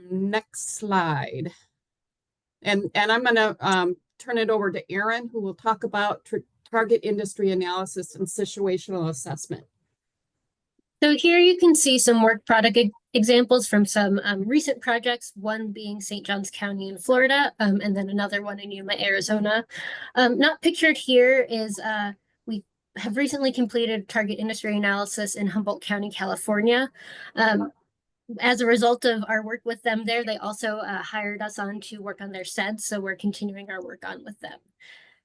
Next slide. And I'm going to turn it over to Aaron, who will talk about target industry analysis and situational assessment. So here you can see some work product examples from some recent projects, one being St. Johns County in Florida, and then another one in Yuma, Arizona. Not pictured here is we have recently completed target industry analysis in Humboldt County, California. As a result of our work with them there, they also hired us on to work on their SEDS, so we're continuing our work on with them.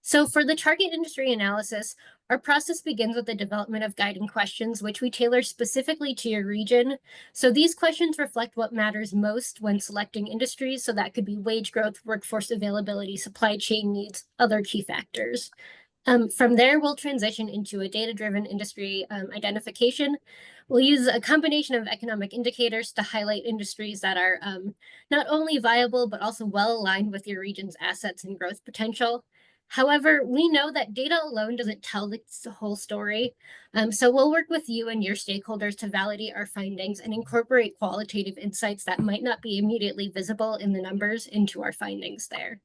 So for the target industry analysis, our process begins with the development of guiding questions, which we tailor specifically to your region. So these questions reflect what matters most when selecting industries. So that could be wage growth, workforce availability, supply chain needs, other key factors. From there, we'll transition into a data-driven industry identification. We'll use a combination of economic indicators to highlight industries that are not only viable, but also well aligned with your region's assets and growth potential. However, we know that data alone doesn't tell the whole story. So we'll work with you and your stakeholders to validate our findings and incorporate qualitative insights that might not be immediately visible in the numbers into our findings there.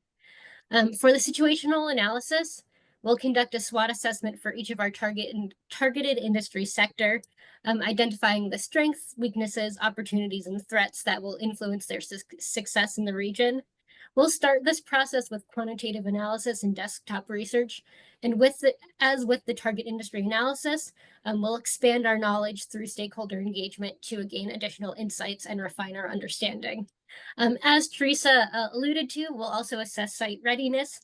For the situational analysis, we'll conduct a SWOT assessment for each of our targeted industry sector, identifying the strengths, weaknesses, opportunities, and threats that will influence their success in the region. We'll start this process with quantitative analysis and desktop research. And as with the target industry analysis, we'll expand our knowledge through stakeholder engagement to gain additional insights and refine our understanding. As Teresa alluded to, we'll also assess site readiness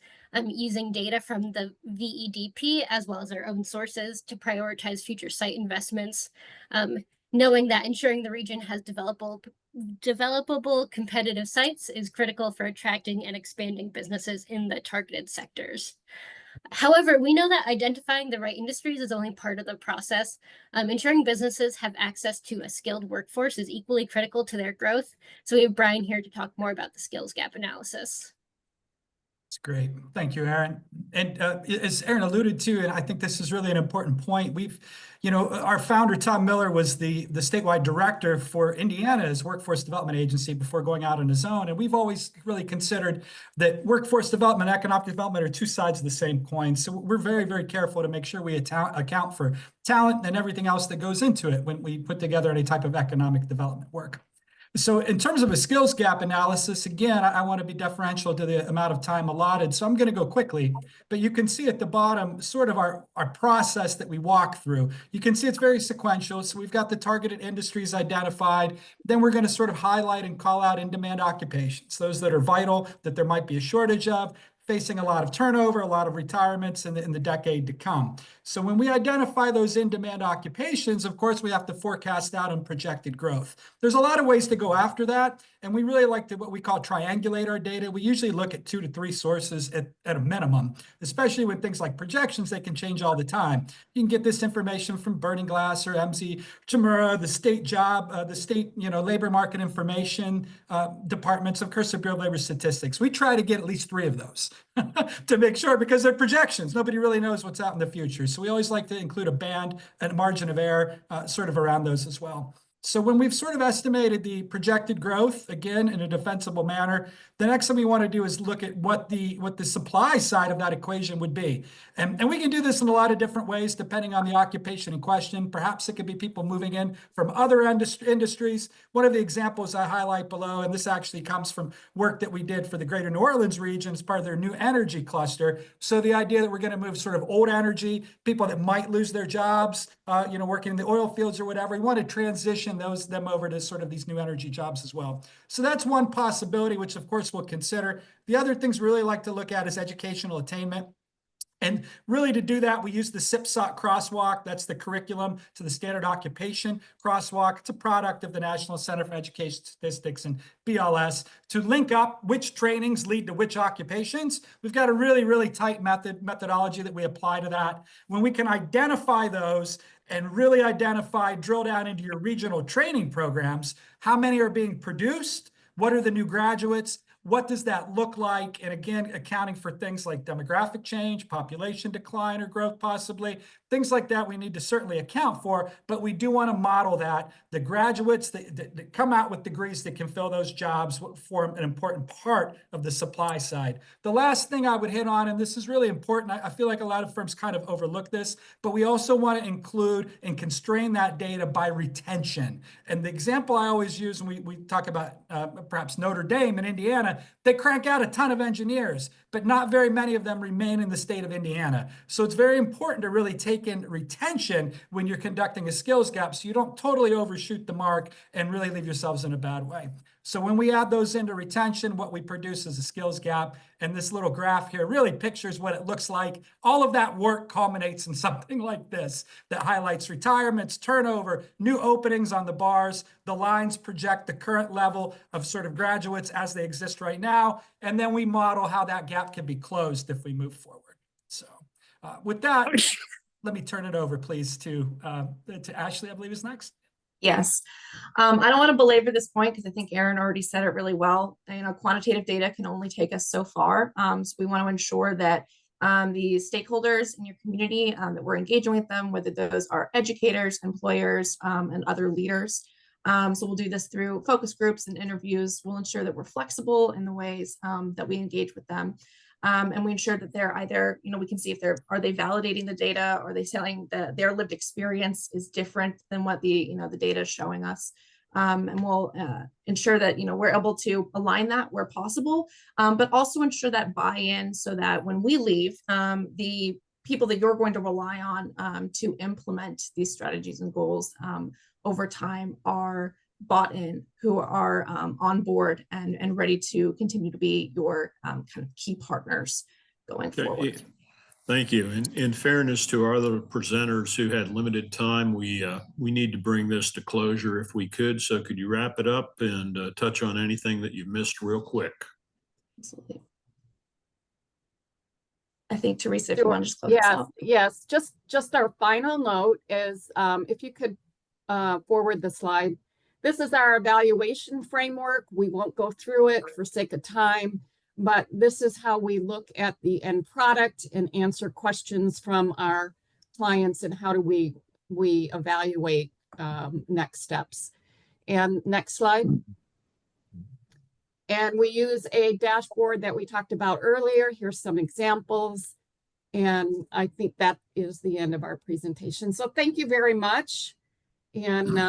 using data from the VEDP as well as our own sources to prioritize future site investments, knowing that ensuring the region has developable competitive sites is critical for attracting and expanding businesses in the targeted sectors. However, we know that identifying the right industries is only part of the process. Ensuring businesses have access to a skilled workforce is equally critical to their growth. So we have Brian here to talk more about the skills gap analysis. That's great. Thank you, Aaron. And as Aaron alluded to, and I think this is really an important point, our founder, Tom Miller, was the statewide director for Indiana's Workforce Development Agency before going out on his own. And we've always really considered that workforce development, economic development are two sides of the same coin. So we're very, very careful to make sure we account for talent and everything else that goes into it when we put together any type of economic development work. So in terms of a skills gap analysis, again, I want to be deferential to the amount of time allotted. So I'm going to go quickly, but you can see at the bottom sort of our process that we walk through. You can see it's very sequential. So we've got the targeted industries identified. Then we're going to sort of highlight and call out in-demand occupations, those that are vital, that there might be a shortage of, facing a lot of turnover, a lot of retirements in the decade to come. So when we identify those in-demand occupations, of course, we have to forecast out on projected growth. There's a lot of ways to go after that, and we really like to what we call triangulate our data. We usually look at 2 to 3 sources at a minimum, especially with things like projections, they can change all the time. You can get this information from Burning Glass or MZ Chimura, the state labor market information departments, of course, the Bureau of Labor Statistics. We try to get at least 3 of those to make sure, because they're projections. Nobody really knows what's out in the future. So we always like to include a band and a margin of error sort of around those as well. So when we've sort of estimated the projected growth, again, in a defensible manner, the next thing we want to do is look at what the supply side of that equation would be. And we can do this in a lot of different ways, depending on the occupation in question. Perhaps it could be people moving in from other industries. One of the examples I highlight below, and this actually comes from work that we did for the Greater New Orleans region as part of their new energy cluster. So the idea that we're going to move sort of old energy, people that might lose their jobs, working in the oil fields or whatever, we want to transition them over to sort of these new energy jobs as well. So that's one possibility, which of course we'll consider. The other things we really like to look at is educational attainment. And really to do that, we use the CIPSOC crosswalk. That's the curriculum to the standard occupation crosswalk. It's a product of the National Center for Education Statistics and BLS to link up which trainings lead to which occupations. We've got a really, really tight methodology that we apply to that. When we can identify those and really drill down into your regional training programs, how many are being produced? What are the new graduates? What does that look like? And again, accounting for things like demographic change, population decline or growth possibly, things like that we need to certainly account for, but we do want to model that the graduates that come out with degrees that can fill those jobs form an important part of the supply side. The last thing I would hit on, and this is really important, I feel like a lot of firms kind of overlook this, but we also want to include and constrain that data by retention. And the example I always use when we talk about perhaps Notre Dame in Indiana, they crank out a ton of engineers, but not very many of them remain in the state of Indiana. So it's very important to really take in retention when you're conducting a skills gap so you don't totally overshoot the mark and really leave yourselves in a bad way. So when we add those into retention, what we produce is a skills gap. And this little graph here really pictures what it looks like. All of that work culminates in something like this that highlights retirements, turnover, new openings on the bars. The lines project the current level of sort of graduates as they exist right now. And then we model how that gap can be closed if we move forward. So with that, let me turn it over, please, to Ashley, I believe is next. Yes. I don't want to belabor this point because I think Aaron already said it really well. You know, quantitative data can only take us so far. So we want to ensure that the stakeholders in your community, that we're engaging with them, whether those are educators, employers, and other leaders. So we'll do this through focus groups and interviews. We'll ensure that we're flexible in the ways that we engage with them. And we ensure that they're either, you know, we can see if are they validating the data, or are they saying that their lived experience is different than what the, you know, the data is showing us. And we'll ensure that, you know, we're able to align that where possible, but also ensure that buy-in so that when we leave, the people that you're going to rely on to implement these strategies and goals over time are bought in, who are on board and ready to continue to be your kind of key partners going forward. Thank you. And in fairness to our other presenters who had limited time, we need to bring this to closure if we could. So could you wrap it up and touch on anything that you've missed real quick? Absolutely. I think Teresa, if you want to just close this off. Yes. Just our final note is if you could forward the slide. This is our evaluation framework. We won't go through it for sake of time, but this is how we look at the end product and answer questions from our clients and how do we evaluate next steps. And next slide. And we use a dashboard that we talked about earlier. Here's some examples. And I think that is the end of our presentation. So thank you very much. And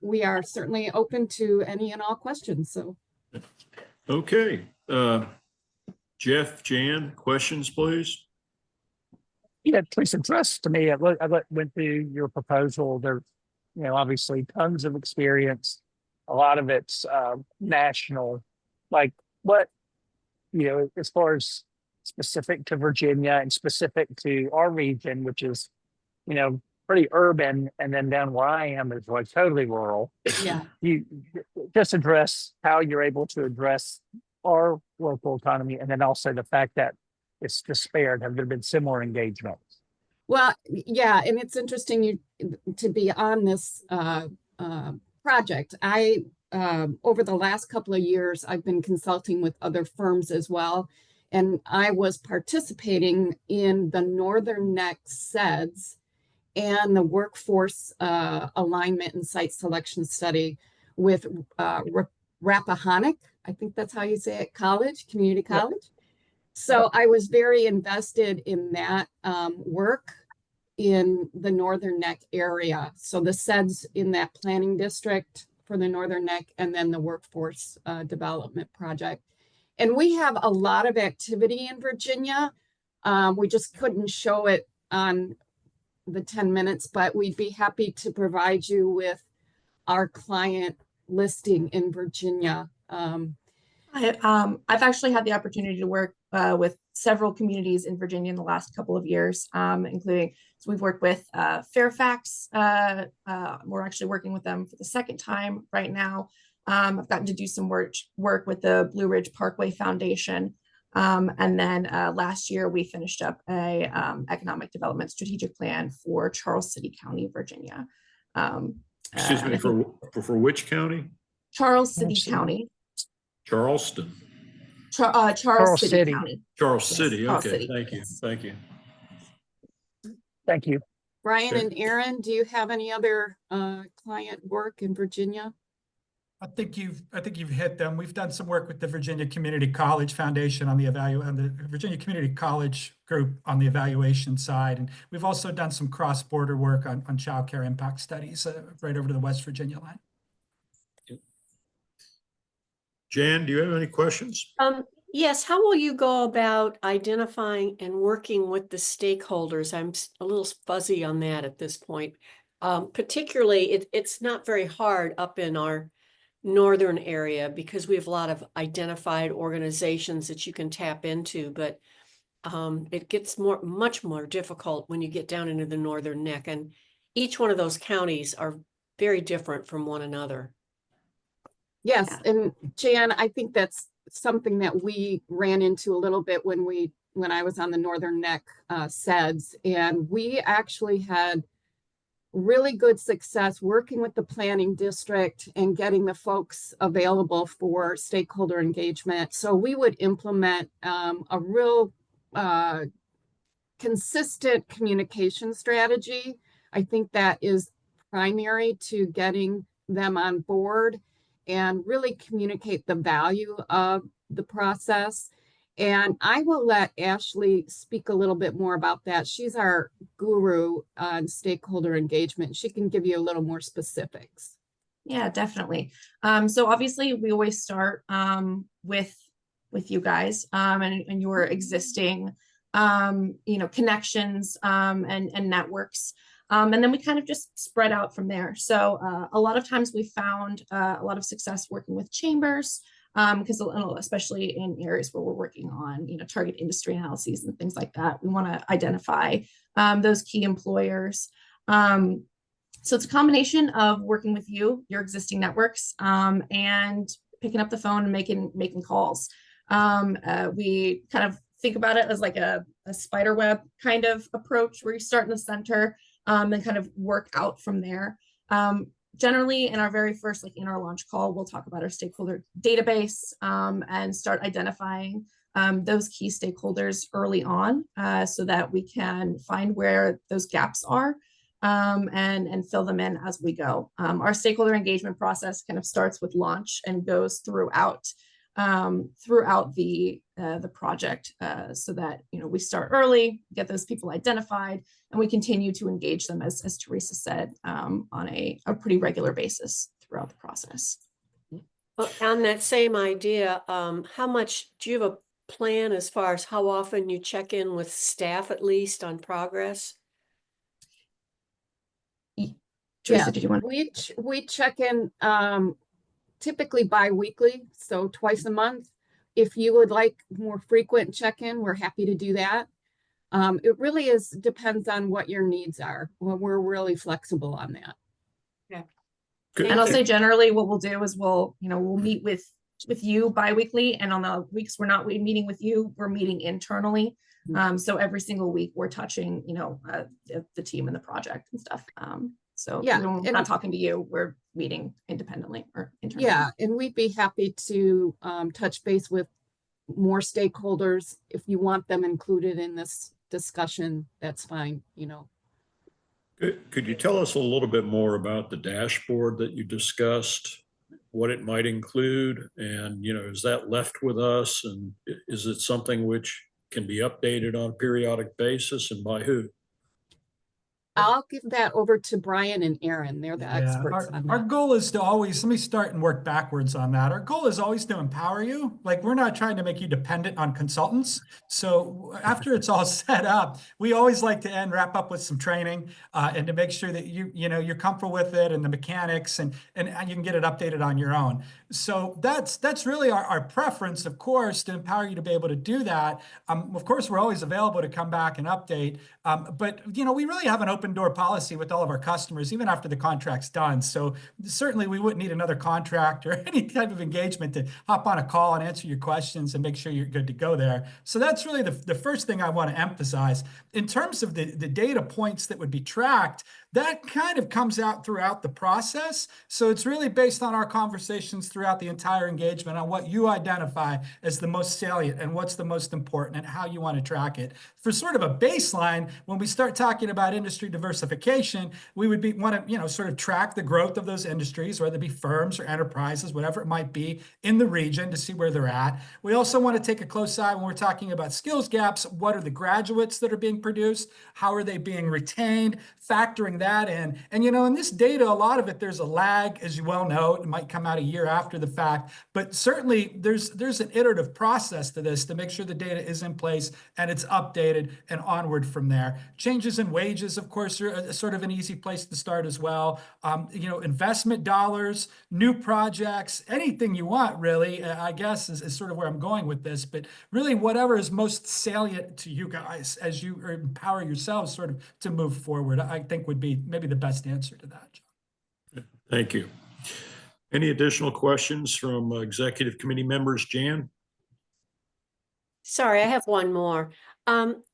we are certainly open to any and all questions. So, okay, Jeff, Jan, questions, please. Yeah, please address to me. I went through your proposal. There, you know, obviously tons of experience. A lot of it's national. Like what, you know, as far as specific to Virginia and specific to our region, which is, you know, pretty urban, and then down where I am is like totally rural. yeah. You just address how you're able to address our local economy, and then also the fact that it's disparate. Have there been similar engagements? Well, yeah, and it's interesting to be on this project. I over the last couple of years, I've been consulting with other firms as well, and I was participating in the Northern Neck SEDS and the workforce alignment and site selection study with Rappahannock. I think that's how you say it, community college. Yep. So I was very invested in that work in the Northern Neck area. So the SEDS in that planning district for the Northern Neck, and then the workforce development project. And we have a lot of activity in Virginia. We just couldn't show it on the 10 minutes, but we'd be happy to provide you with our client listing in Virginia. I've actually had the opportunity to work with several communities in Virginia in the last couple of years, including, so we've worked with Fairfax. We're actually working with them for the second time right now. I've gotten to do some work with the Blue Ridge Parkway Foundation. And then last year we finished up a economic development strategic plan for Charles City County, Virginia. Excuse me, for which county? Charles City County. Charleston. Charles City County. Charles City. Charles Okay. City. Thank you. Yes. Thank you. Thank you. Brian Okay. and Aaron, do you have any other client work in Virginia? I think you've hit them. We've done some work with the Virginia Community College Foundation on the Virginia Community College group on the evaluation side. And we've also done some cross-border work on child care impact studies right over to the West Virginia line. Jan, do you have any questions? Yes, how will you go about identifying and working with the stakeholders? I'm a little fuzzy on that at this point. Particularly, it's not very hard up in our northern area because we have a lot of identified organizations that you can tap into, but it gets much more difficult when you get down into the northern neck, and each one of those counties are very different from one another. Yes, and Jan, I think that's something that we ran into a little bit when I was on the Northern Neck SEDS, and we actually had really good success working with the planning district and getting the folks available for stakeholder engagement. So we would implement a real consistent communication strategy. I think that is primary to getting them on board and really communicate the value of the process. And I will let Ashley speak a little bit more about that. She's our guru on stakeholder engagement. She can give you a little more specifics. Yeah, definitely. So obviously we always start with you guys and your existing connections and networks. And then we kind of just spread out from there. So a lot of times we found a lot of success working with chambers, because especially in areas where we're working on, target industry analyses and things like that, we want to identify those key employers. So it's a combination of working with your existing networks, and picking up the phone and making calls. We kind of think about it as like a spider web kind of approach, where you start in the center and kind of work out from there. Generally, in our very first, in our launch call, we'll talk about our stakeholder database and start identifying those key stakeholders early on, so that we can find where those gaps are and fill them in as we go. Our stakeholder engagement process kind of starts with launch and goes throughout the project, so that we start early, get those people identified, and we continue to engage them, as Teresa said, on a pretty regular basis throughout the process. Well, on that same idea, how much do you have a plan as far as how often you check in with staff, at least, on progress? Teresa, did you want? We check in typically bi-weekly, so twice a month. If you would like more frequent check-in, we're happy to do that. It really depends on what your needs are. Well, we're really flexible on that. Yeah. Good. And I'll say generally what we'll do is we'll meet with you bi-weekly, and on the weeks we're not meeting with you, we're meeting internally. So every single week we're touching, the team and the project and stuff. So yeah, when we're not talking to you, we're meeting independently or internally. Yeah, and we'd be happy to touch base with more stakeholders. If you want them included in this discussion, that's fine, Could you tell us a little bit more about the dashboard that you discussed, what it might include, and, is that left with us, and is it something which can be updated on a periodic basis, and by who? I'll give that over to Brian and Aaron. They're the experts on Our that. goal is to always, let me start and work backwards on that. Our goal is always to empower you. We're not trying to make you dependent on consultants. So after it's all set up, we always like to wrap up with some training and to make sure that you're comfortable with it and the mechanics, and you can get it updated on your own. So that's really our preference, of course, to empower you to be able to do that. Of course, we're always available to come back and update. But we really have an open door policy with all of our customers, even after the contract's done. So certainly we wouldn't need another contract or any type of engagement to hop on a call and answer your questions and make sure you're good to go there. So that's really the first thing I want to emphasize. In terms of the data points that would be tracked, that kind of comes out throughout the process. So it's really based on our conversations throughout the entire engagement on what you identify as the most salient and what's the most important and how you want to track it. For sort of a baseline, when we start talking about industry diversification, we would want to, sort of track the growth of those industries, whether it be firms or enterprises, whatever it might be in the region, to see where they're at. We also want to take a close eye when we're talking about skills gaps. What are the graduates that are being produced? How are they being retained? Factoring that in. And, in this data, a lot of it, there's a lag, as you well know. It might come out a year after the fact, but certainly there's an iterative process to this to make sure the data is in place and it's updated and onward from there. Changes in wages, of course, are sort of an easy place to start as well. Investment dollars, new projects, anything you want, really, I guess is sort of where I'm going with this. But really, whatever is most salient to you guys as you empower yourselves sort of to move forward, I think would be maybe the best answer to that, John. Thank you. Any additional questions from executive committee members? Jan? Sorry, I have one more.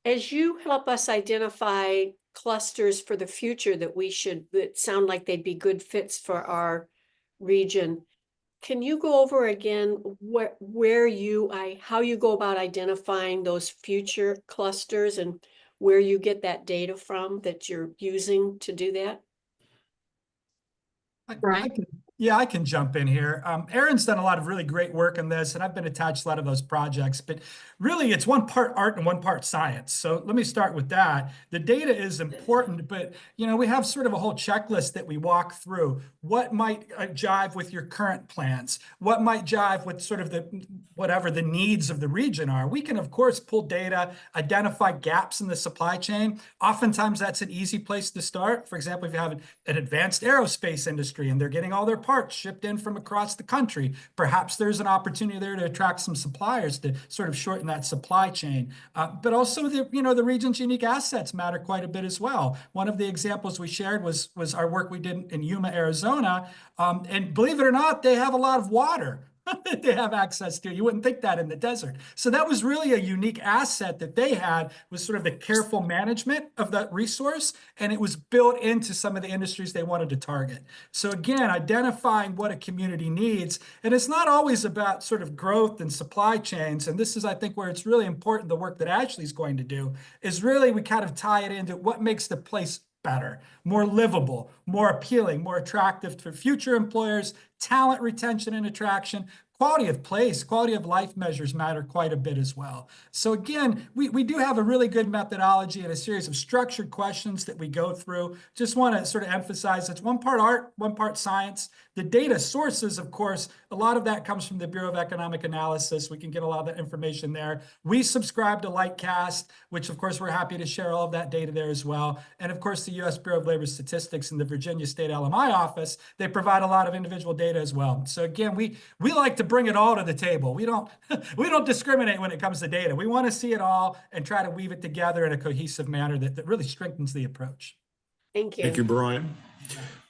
As you help us identify clusters for the future that sound like they'd be good fits for our region, can you go over again how you go about identifying those future clusters and where you get that data from that you're using to do that? I can jump in here. Aaron's done a lot of really great work on this, and I've been attached to a lot of those projects, but really it's one part art and one part science. So let me start with that. The data is important, but we have sort of a whole checklist that we walk through. What might jive with your current plans? What might jive with sort of whatever the needs of the region are? We can, of course, pull data, identify gaps in the supply chain. Oftentimes that's an easy place to start. For example, if you have an advanced aerospace industry and they're getting all their parts shipped in from across the country, perhaps there's an opportunity there to attract some suppliers to sort of shorten that supply chain. But also the region's unique assets matter quite a bit as well. One of the examples we shared was our work we did in Yuma, Arizona. And believe it or not, they have a lot of water that they have access to. You wouldn't think that in the desert. So that was really a unique asset that they had, was sort of the careful management of that resource. And it was built into some of the industries they wanted to target. So again, identifying what a community needs. And it's not always about sort of growth and supply chains. And this is, I think, where it's really important. The work that Ashley's going to do is really, we kind of tie it into what makes the place better, more livable, more appealing, more attractive for future employers, talent retention and attraction. Quality of place, quality of life measures matter quite a bit as well. So again, we do have a really good methodology and a series of structured questions that we go through. Just want to sort of emphasize it's one part art, one part science. The data sources, of course, a lot of that comes from the Bureau of Economic Analysis. We can get a lot of that information there. We subscribe to Lightcast, which of course we're happy to share all of that data there as well. And of course, the U.S. Bureau of Labor Statistics and the Virginia State LMI office, they provide a lot of individual data as well. So again, we like to bring it all to the table. We don't discriminate when it comes to data. We want to see it all and try to weave it together in a cohesive manner that really strengthens the approach. Thank you. Thank you, Brian.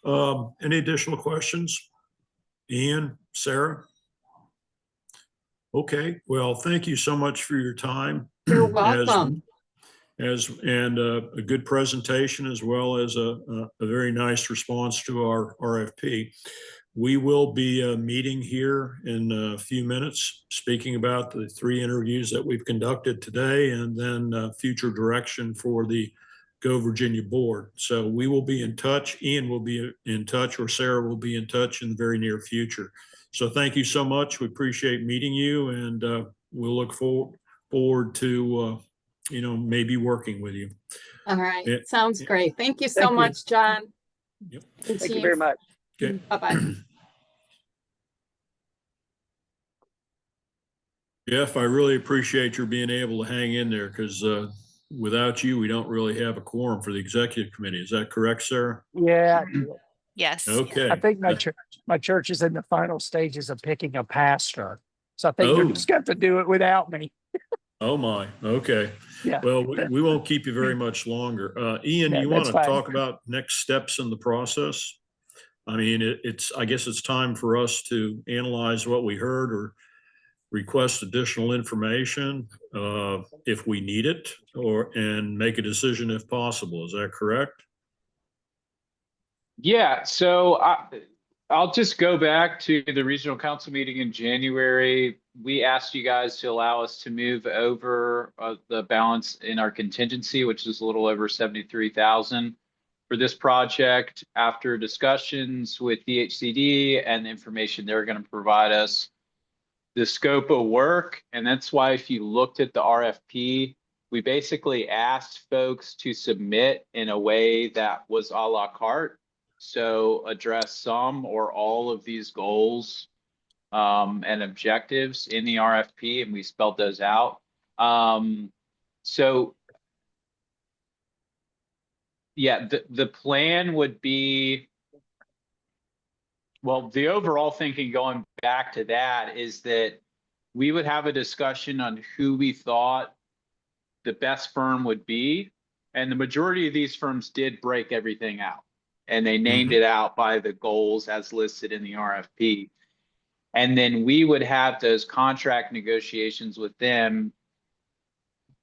Any additional questions? Ian, Sarah? Okay, well, thank you so much for your time. You're welcome. And a good presentation, as well as a very nice response to our RFP. We will be meeting here in a few minutes, speaking about the 3 interviews that we've conducted today, and then future direction for the Go Virginia board. So we will be in touch. Ian will be in touch, or Sarah will be in touch in the very near future. So thank you so much. We appreciate meeting you, and we'll look forward to maybe working with you. All right. Sounds great. Thank you so much, John. Yep. Thank you very much. Okay. Bye-bye. Jeff, I really appreciate your being able to hang in there, because without you, we don't really have a quorum for the executive committee. Is that correct, Sarah? Yeah. Yes. Okay. I think my church is in the final stages of picking a pastor. So I think they're just going to do it without me. Oh my, okay. Yeah. Well, we won't keep you very much longer. Ian, you want to talk about next steps in the process? I mean, I guess it's time for us to analyze what we heard, or request additional information if we need it, and make a decision if possible. Is that correct? Yeah, so I'll just go back to the regional council meeting in January. We asked you guys to allow us to move over the balance in our contingency, which is a little over 73,000 for this project. After discussions with DHCD and the information they're going to provide us, the scope of work, and that's why if you looked at the RFP, we basically asked folks to submit in a way that was a la carte. So address some or all of these goals and objectives in the RFP, and we spelled those out. So yeah, the plan would be, well, the overall thinking going back to that is that we would have a discussion on who we thought the best firm would be. And the majority of these firms did break everything out, and they named it out by the goals as listed in the RFP. And then we would have those contract negotiations with them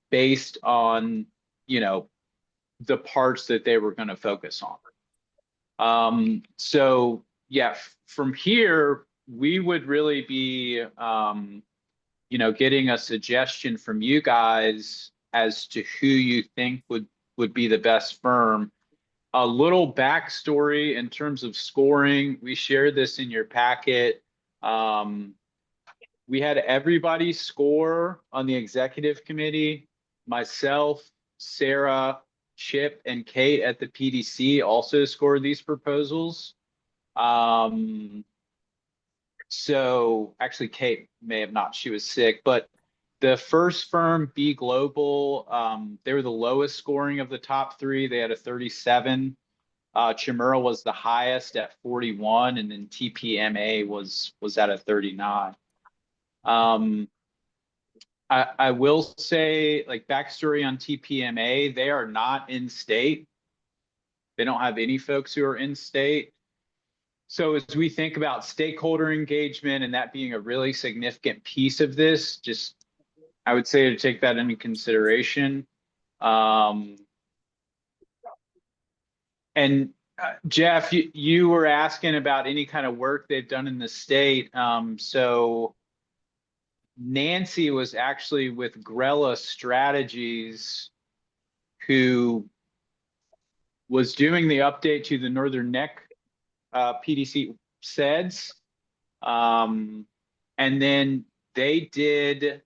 based on, you know, the parts that they were going to focus on. So yeah, from here, we would really be, you know, getting a suggestion from you guys as to who you think would be the best firm. A little backstory in terms of scoring. We shared this in your packet. We had everybody score on the executive committee. Myself, Sarah, Chip, and Kate at the PDC also scored these proposals. So actually Kate may have not, she was sick, but the first firm, B Global, they were the lowest scoring of the top three. They had a 37. Chimera was the highest at 41, and then TPMA was at a 39. I will say, like, backstory on TPMA, they are not in state. They don't have any folks who are in state. So as we think about stakeholder engagement and that being a really significant piece of this, just I would say to take that into consideration. And Jeff, you were asking about any kind of work they've done in the state. So Nancy was actually with Grella Strategies, who was doing the update to the Northern Neck PDC SEDS. And then they did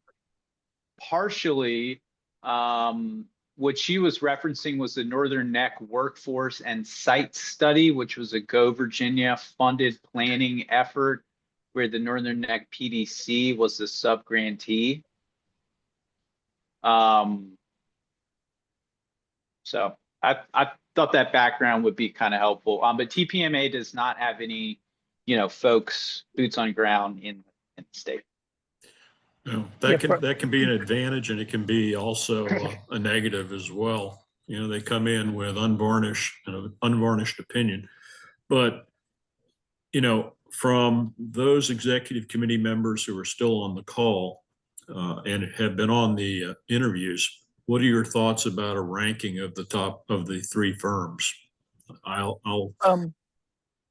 partially, what she was referencing was the Northern Neck Workforce and Site Study, which was a Go Virginia funded planning effort where the Northern Neck PDC was the sub-grantee. So I thought that background would be kind of helpful. But TPMA does not have any, you know, folks, boots on ground in the state. No, that can be an advantage, and it can be also a negative as well. You know, they come in with unvarnished opinion, but you know, from those executive committee members who are still on the call and have been on the interviews, what are your thoughts about a ranking of the top of the three firms? I'll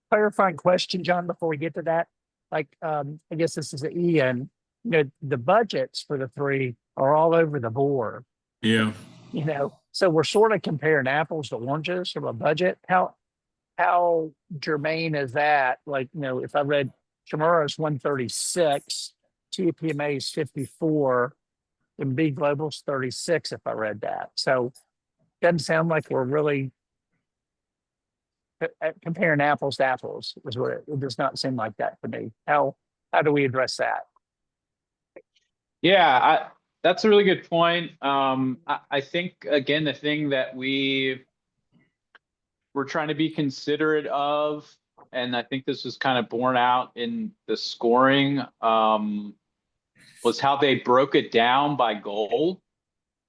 clarifying question, John, before we get to that. Like, I guess this is Ian. You know, the budgets for the three are all over the board. Yeah. You know, so we're sort of comparing apples to oranges from a budget. How germane is that? Like, you know, if I read Chimera's 136, TPMA is 54, and B Global's 36, if I read that. So doesn't sound like we're really comparing apples to apples, is what it does not seem like that to me. How do we address that? Yeah, that's a really good point. I think, again, the thing that we're trying to be considerate of, and I think this was kind of borne out in the scoring, was how they broke it down by goal.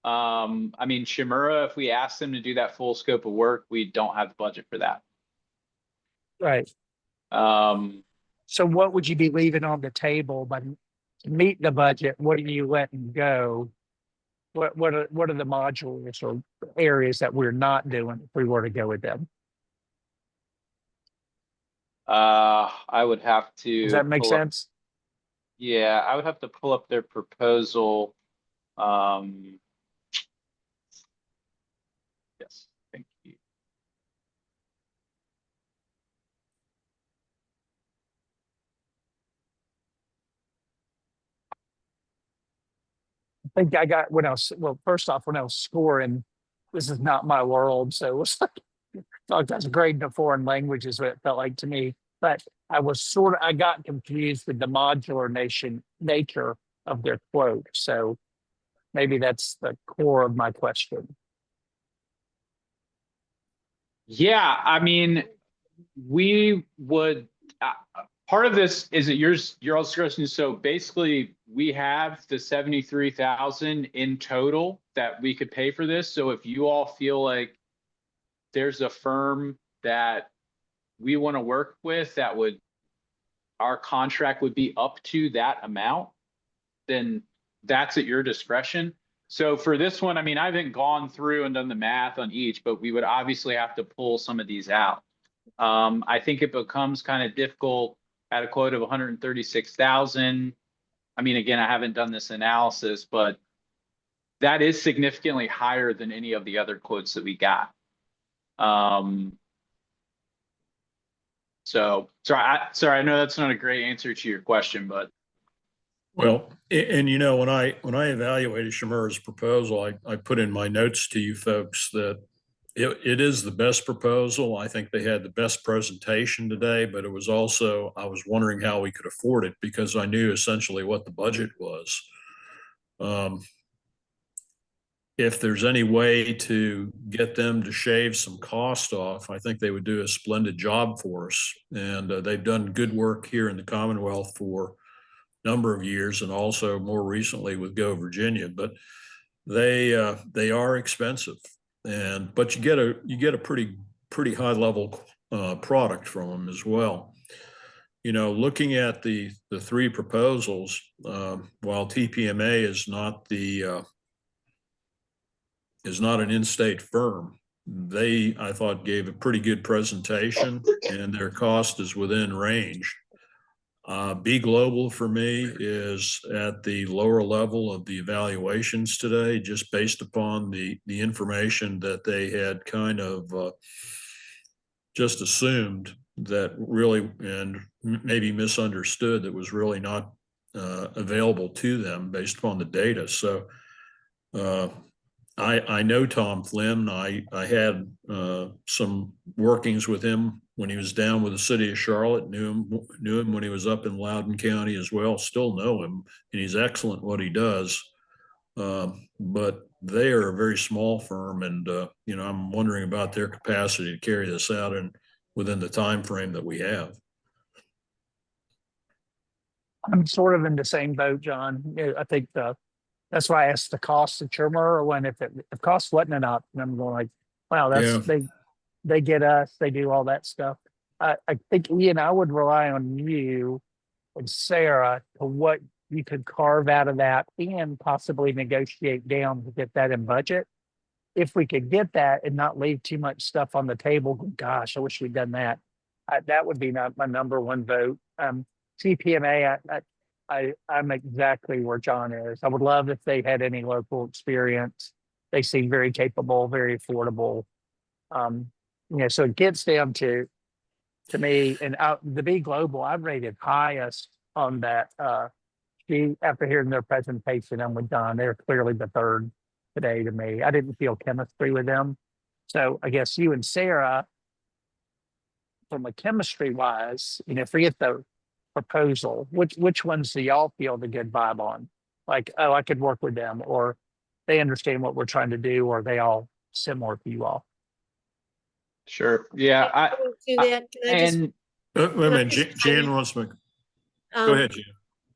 I mean, Chimera, if we ask them to do that full scope of work, we don't have the budget for that. Right. So what would you be leaving on the table by to meet the budget? What are you letting go? What are the modules or areas that we're not doing if we were to go with them? I would have to. Does that make pull up- sense? Yeah, I would have to pull up their proposal. Yes, thank you. I think I got when I was well, first off, when I was scoring, this is not my world. So it was like that's great in a foreign language is what it felt like to me. But I got confused with the modular nature of their quote. So maybe that's the core of my question. Yeah, I mean, we would, part of this is that you're also stressing, so basically we have the 73,000 in total that we could pay for this. So if you all feel like there's a firm that we want to work with that would, our contract would be up to that amount, then that's at your discretion. So for this one, I mean, I haven't gone through and done the math on each, but we would obviously have to pull some of these out. I think it becomes kind of difficult at a quote of 136,000. I mean, again, I haven't done this analysis, but that is significantly higher than any of the other quotes that we got. So sorry, I know that's not a great answer to your question, but. Well, and you know, when I evaluated Shimura's proposal, I put in my notes to you folks that it is the best proposal. I think they had the best presentation today, but it was also, I was wondering how we could afford it because I knew essentially what the budget was. If there's any way to get them to shave some cost off, I think they would do a splendid job for us. And they've done good work here in the Commonwealth for number of years and also more recently with Go Virginia, but they are expensive but you get a pretty high level product from them as well. You know, looking at the three proposals, while TPMA is not an in-state firm, they, I thought, gave a pretty good presentation and their cost is within range. B Global for me is at the lower level of the evaluations today, just based upon the information that they had kind of just assumed that really, and maybe misunderstood, that was really not available to them based upon the data. So I know Tom Flynn. I had some workings with him when he was down with the city of Charlotte, knew him when he was up in Loudoun County as well, still know him, and he's excellent at what he does. But they are a very small firm, and you know, I'm wondering about their capacity to carry this out and within the time frame that we have. I'm sort of in the same boat, John. I think that's why I asked the cost of Shimura when if cost wasn't enough, and I'm going like, wow, that's they get us, they do all that stuff. I think Ian, I would rely on you and Sarah to what you could carve out of that and possibly negotiate down to get that in budget. If we could get that and not leave too much stuff on the table, gosh, I wish we'd done that. That would be my number one vote. TPMA, I'm exactly where John is. I would love if they had any local experience. They seem very capable, very affordable. You know, so it gets down to me and the B Global, I've rated highest on that. After hearing their presentation, I'm with Don. They're clearly the third today to me. I didn't feel chemistry with them. So I guess you and Sarah, from a chemistry wise, you know, forget the proposal, which ones do y'all feel the good vibe on? Like, oh, I could work with them, or they understand what we're trying to do, or are they all similar to you all? Sure. Yeah. Wait a minute, Jan wants to. Go ahead, Jan.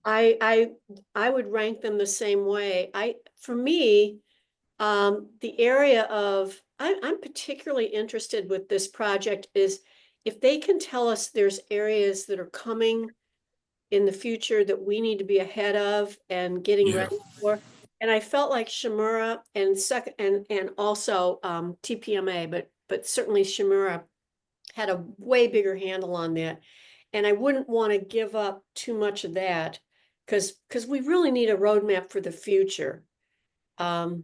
I would rank them the same way. For me, the area of I'm particularly interested with this project is if they can tell us there's areas that are coming in the future that we need to be ahead of and getting ready for. And I felt like Shimura and also TPMA, but certainly Shimura had a way bigger handle on that. And I wouldn't want to give up too much of that because we really need a roadmap for the future. I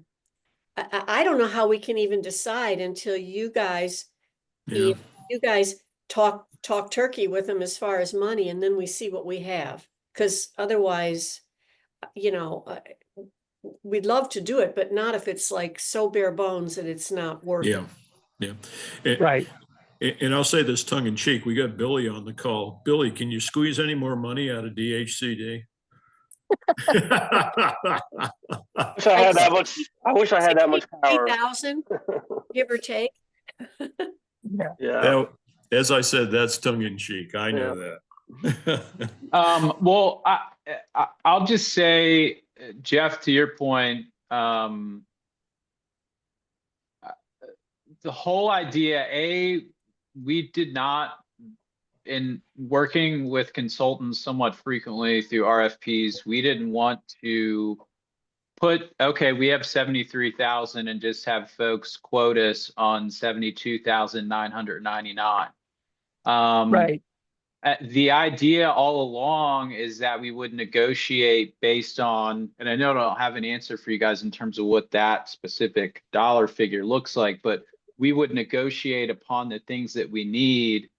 don't know how we can even decide until you guys, Yeah. you guys talk turkey with them as far as money, and then we see what we have. Because otherwise, you know, we'd love to do it, but not if it's like so bare bones that it's not worth it. Yeah. And, Right. and I'll say this tongue in cheek. We got Billy on the call. Billy, can you squeeze any more money out of DHCD? I wish I had that much. I wish I had that much power. 8,000, give or take. Yeah. Yeah. Now, as I said, that's tongue in cheek. I know that. Well, I'll just say, Jeff, to your point, the whole idea, we did not, in working with consultants somewhat frequently through RFPs, we didn't want to put, okay, we have 73,000 and just have folks quote us on 72,999. Right. The idea all along is that we would negotiate based on, and I know I don't have an answer for you guys in terms of what that specific dollar figure looks like, but we would negotiate upon the things that we need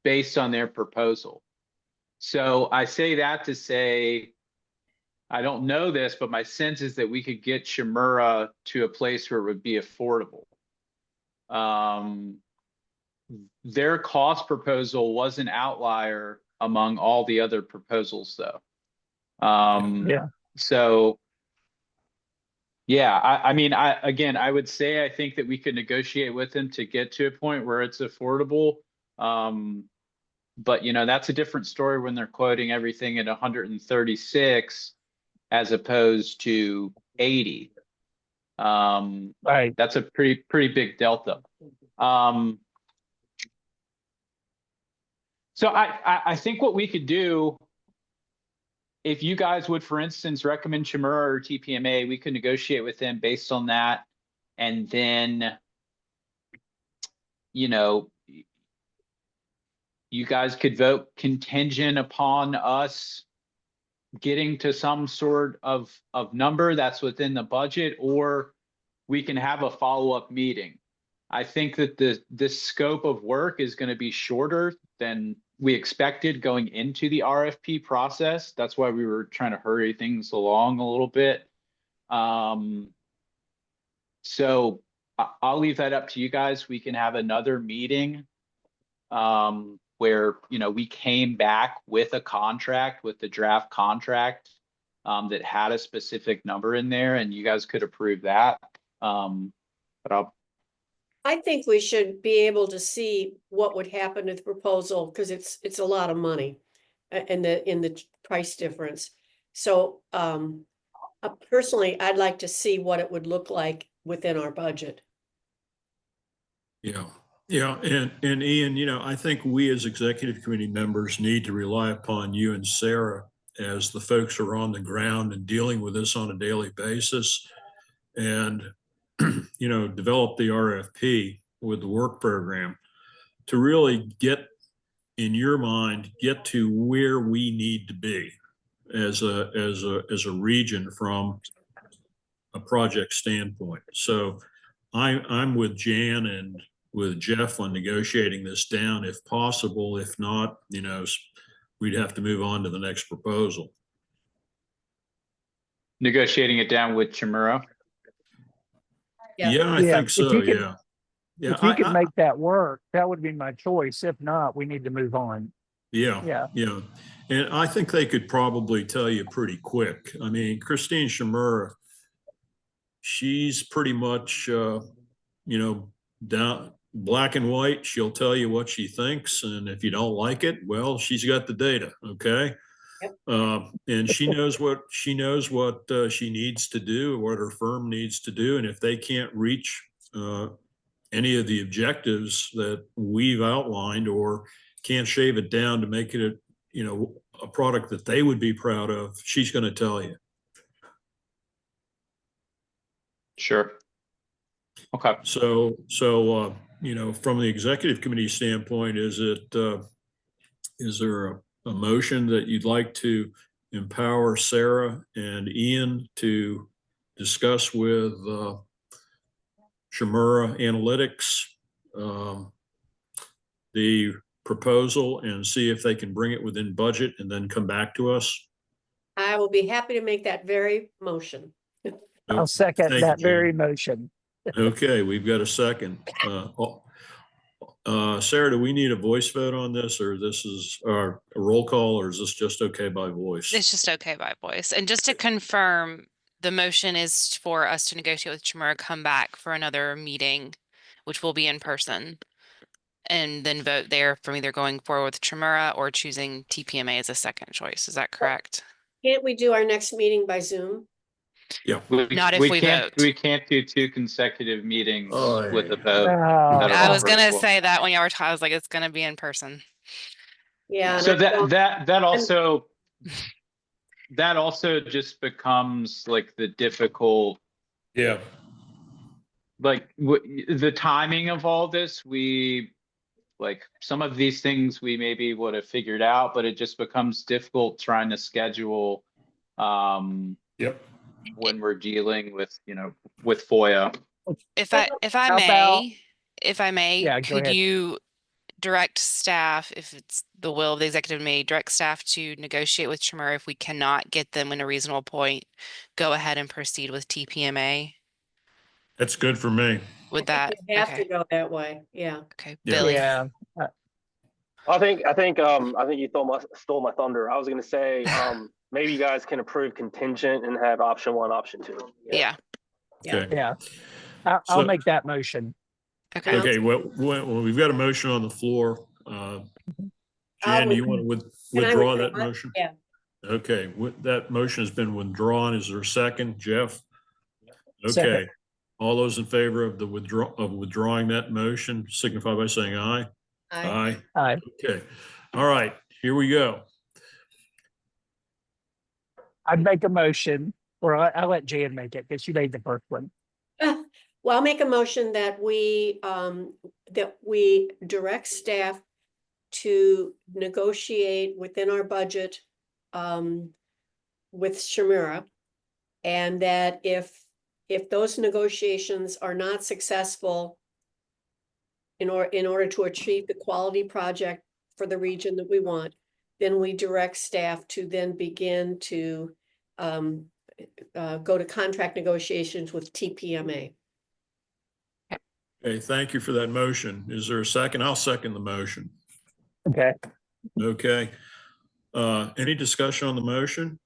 based on their proposal. So I say that to say, I don't know this, but my sense is that we could get Chmura to a place where it would be affordable. Their cost proposal was an outlier among all the other proposals, though. Yeah. So, yeah, I mean, I would say I think that we could negotiate with them to get to a point where it's affordable. But, you know, that's a different story when they're quoting everything at 136 as opposed to 80. Right. That's a pretty big delta. So I think what we could do, if you guys would, for instance, recommend Chmura or TPMA, we could negotiate with them based on that. And then, you know, you guys could vote contingent upon us getting to some sort of number that's within the budget, or we can have a follow-up meeting. I think that this scope of work is going to be shorter than we expected going into the RFP process. That's why we were trying to hurry things along a little bit. So I'll leave that up to you guys. We can have another meeting where, you know, we came back with a contract, with the draft contract that had a specific number in there, and you guys could approve that. But I think we should be able to see what would happen to the proposal because it's a lot of money in the price difference. So personally, I'd like to see what it would look like within our budget. Yeah. And Ian, you know, I think we as executive committee members need to rely upon you and Sarah as the folks who are on the ground and dealing with this on a daily basis, and you know, develop the RFP with the work program to really get, in your mind, get to where we need to be as a region from a project standpoint. So I'm with Jan and with Jeff on negotiating this down if possible. If not, you know, we'd have to move on to the next proposal. negotiating it down with Chmura. Yeah, I think so. Yeah. Yeah. If you could make that work, that would be my choice. If not, we need to move on. Yeah. Yeah. Yeah. And I think they could probably tell you pretty quick. I mean, Christine Chmura, she's pretty much, you know, down black and white. She'll tell you what she thinks. And if you don't like it, well, she's got the data. Okay. And she knows what she needs to do, what her firm needs to do. And if they can't reach any of the objectives that we've outlined, or can't shave it down to make it a product that they would be proud of, she's going to tell you. Sure. Okay. So from the executive committee standpoint, is there a motion that you'd like to empower Sarah and Ian to discuss with Shimura Analytics the proposal and see if they can bring it within budget and then come back to us? I will be happy to make that very motion. I'll second Thank that you, Jan. very motion. Okay, we've got a second. Sarah, do we need a voice vote on this, or this is a roll call, or is this just okay by voice? It's just okay by voice. And just to confirm, the motion is for us to negotiate with Shimura, come back for another meeting, which will be in person, and then vote there from either going forward with Shimura or choosing TPMA as a second choice. Is that correct? Can't we do our next meeting by Zoom? Yeah. Not if we vote. We can't do 2 consecutive meetings Oh, with a yeah. vote. Oh. that are I all was gonna virtual. say that when y'all were talking, I was like, it's gonna be in person. Yeah. and So I don't- that also just becomes like the difficult, Yeah. like the timing of all this. Like some of these things we maybe would have figured out, but it just becomes difficult trying to schedule Yep. when we're dealing with, with FOIA. If I How about- may, Yeah, go could ahead. you direct staff, if it's the will of the executive committee, direct staff to negotiate with Shimura if we cannot get them in a reasonable point, go ahead and proceed with TPMA? That's good for me. Would that, We have to okay, go that way. Yeah. okay, Yeah. Billy? Yeah. I think you stole my thunder. I was gonna say, maybe you guys can approve contingent and have option 1, option 2. Yeah, Okay. Yeah. I'll So- make that motion. okay. Okay, well, we've got a motion on the floor. Jan, do you want to Can I withdraw that withdraw it? motion? Yeah. Okay, that motion has been withdrawn. Is there a second, Jeff? Second. Okay, all those in favor of withdrawing that motion signify by saying aye. Aye. Aye. Okay, all right, here we go. I'd make a motion, or I'll let Jan make it because she made the first one. Well, I'll make a motion that we direct staff to negotiate within our budget with Shimura. And that if those negotiations are not successful in order to achieve the quality project for the region that we want, then we direct staff to then begin to go to contract negotiations with TPMA. Okay, thank you for that motion. Is there a second? I'll second the motion. Okay. Okay. Any discussion on the motion?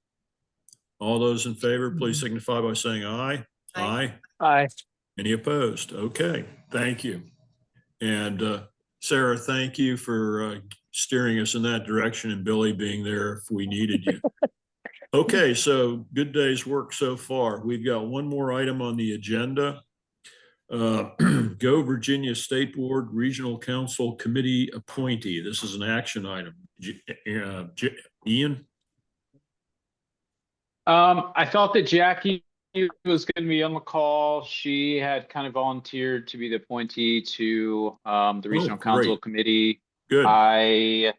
All those in favor, please signify by saying aye. Aye. Aye. Any opposed? Okay, thank you. And Sarah, thank you for steering us in that direction, and Billy being there if we needed you. Okay, so good day's work so far. We've got one more item on the agenda. Go Virginia State Board Regional Council Committee appointee. This is an action item. Ian? I thought that Jackie was going to be on the call. She had kind of volunteered to be the appointee to the Regional Council great. Committee. Good. I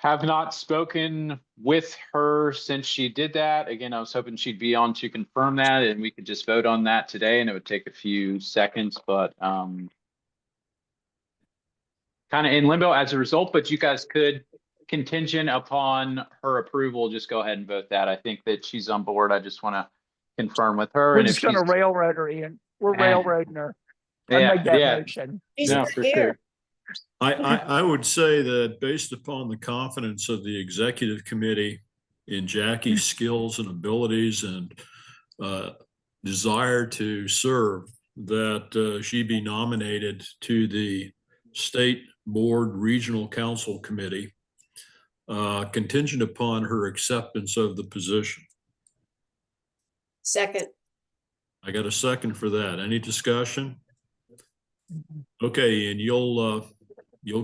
have not spoken with her since she did that. Again, I was hoping she'd be on to confirm that and we could just vote on that today, and it would take a few seconds, but kind of in limbo as a result. But you guys could, contingent upon her approval, just go ahead and vote that. I think that she's on board. I just want to confirm with her. We're And if just gonna she's, railroad her, Ian. We're Eh. railroading her. I yeah, make that yeah, motion. He's no, not for here. sure. I would say that based upon the confidence of the executive committee in Jackie's skills and abilities and desire to serve, that she be nominated to the State Board Regional Council Committee, contingent upon her acceptance of the position. Second. I got a second for that. Any discussion? Okay, and you'll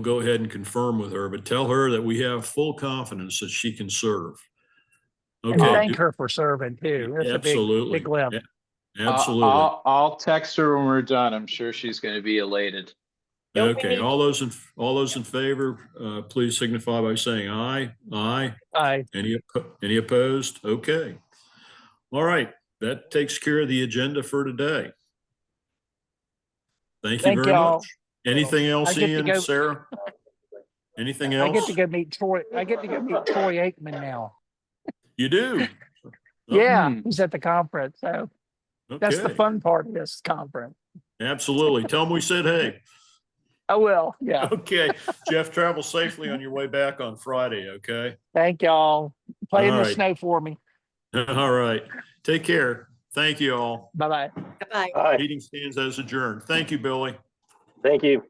go ahead and confirm with her, but tell her that we have full confidence that she can serve. And Okay. thank her for serving too. That's a Absolutely. big lift. Absolutely. I'll text her when we're done. I'm sure she's going to be elated. Okay, all those in favor, please signify by saying aye. Aye. Aye. Any opposed? Okay. All right, that takes care of the agenda for today. Thank you Thank very y'all. much. Anything else, I get to Ian, go- Sarah? Anything I get else? to go meet Troy. I get to go meet Troy Aikman now. You do? Yeah, Hmm. he's at the conference. So that's the Okay, fun part of this conference. absolutely. Tell him we said hey. I will. Yeah. Okay, Jeff, travel safely on your way back on Friday, okay? Thank y'all. Play in All the right. snow for me. All right, take care. Thank you all. Bye bye. Bye. Hi, Meeting stands as adjourned. Thank you, Billy. thank you.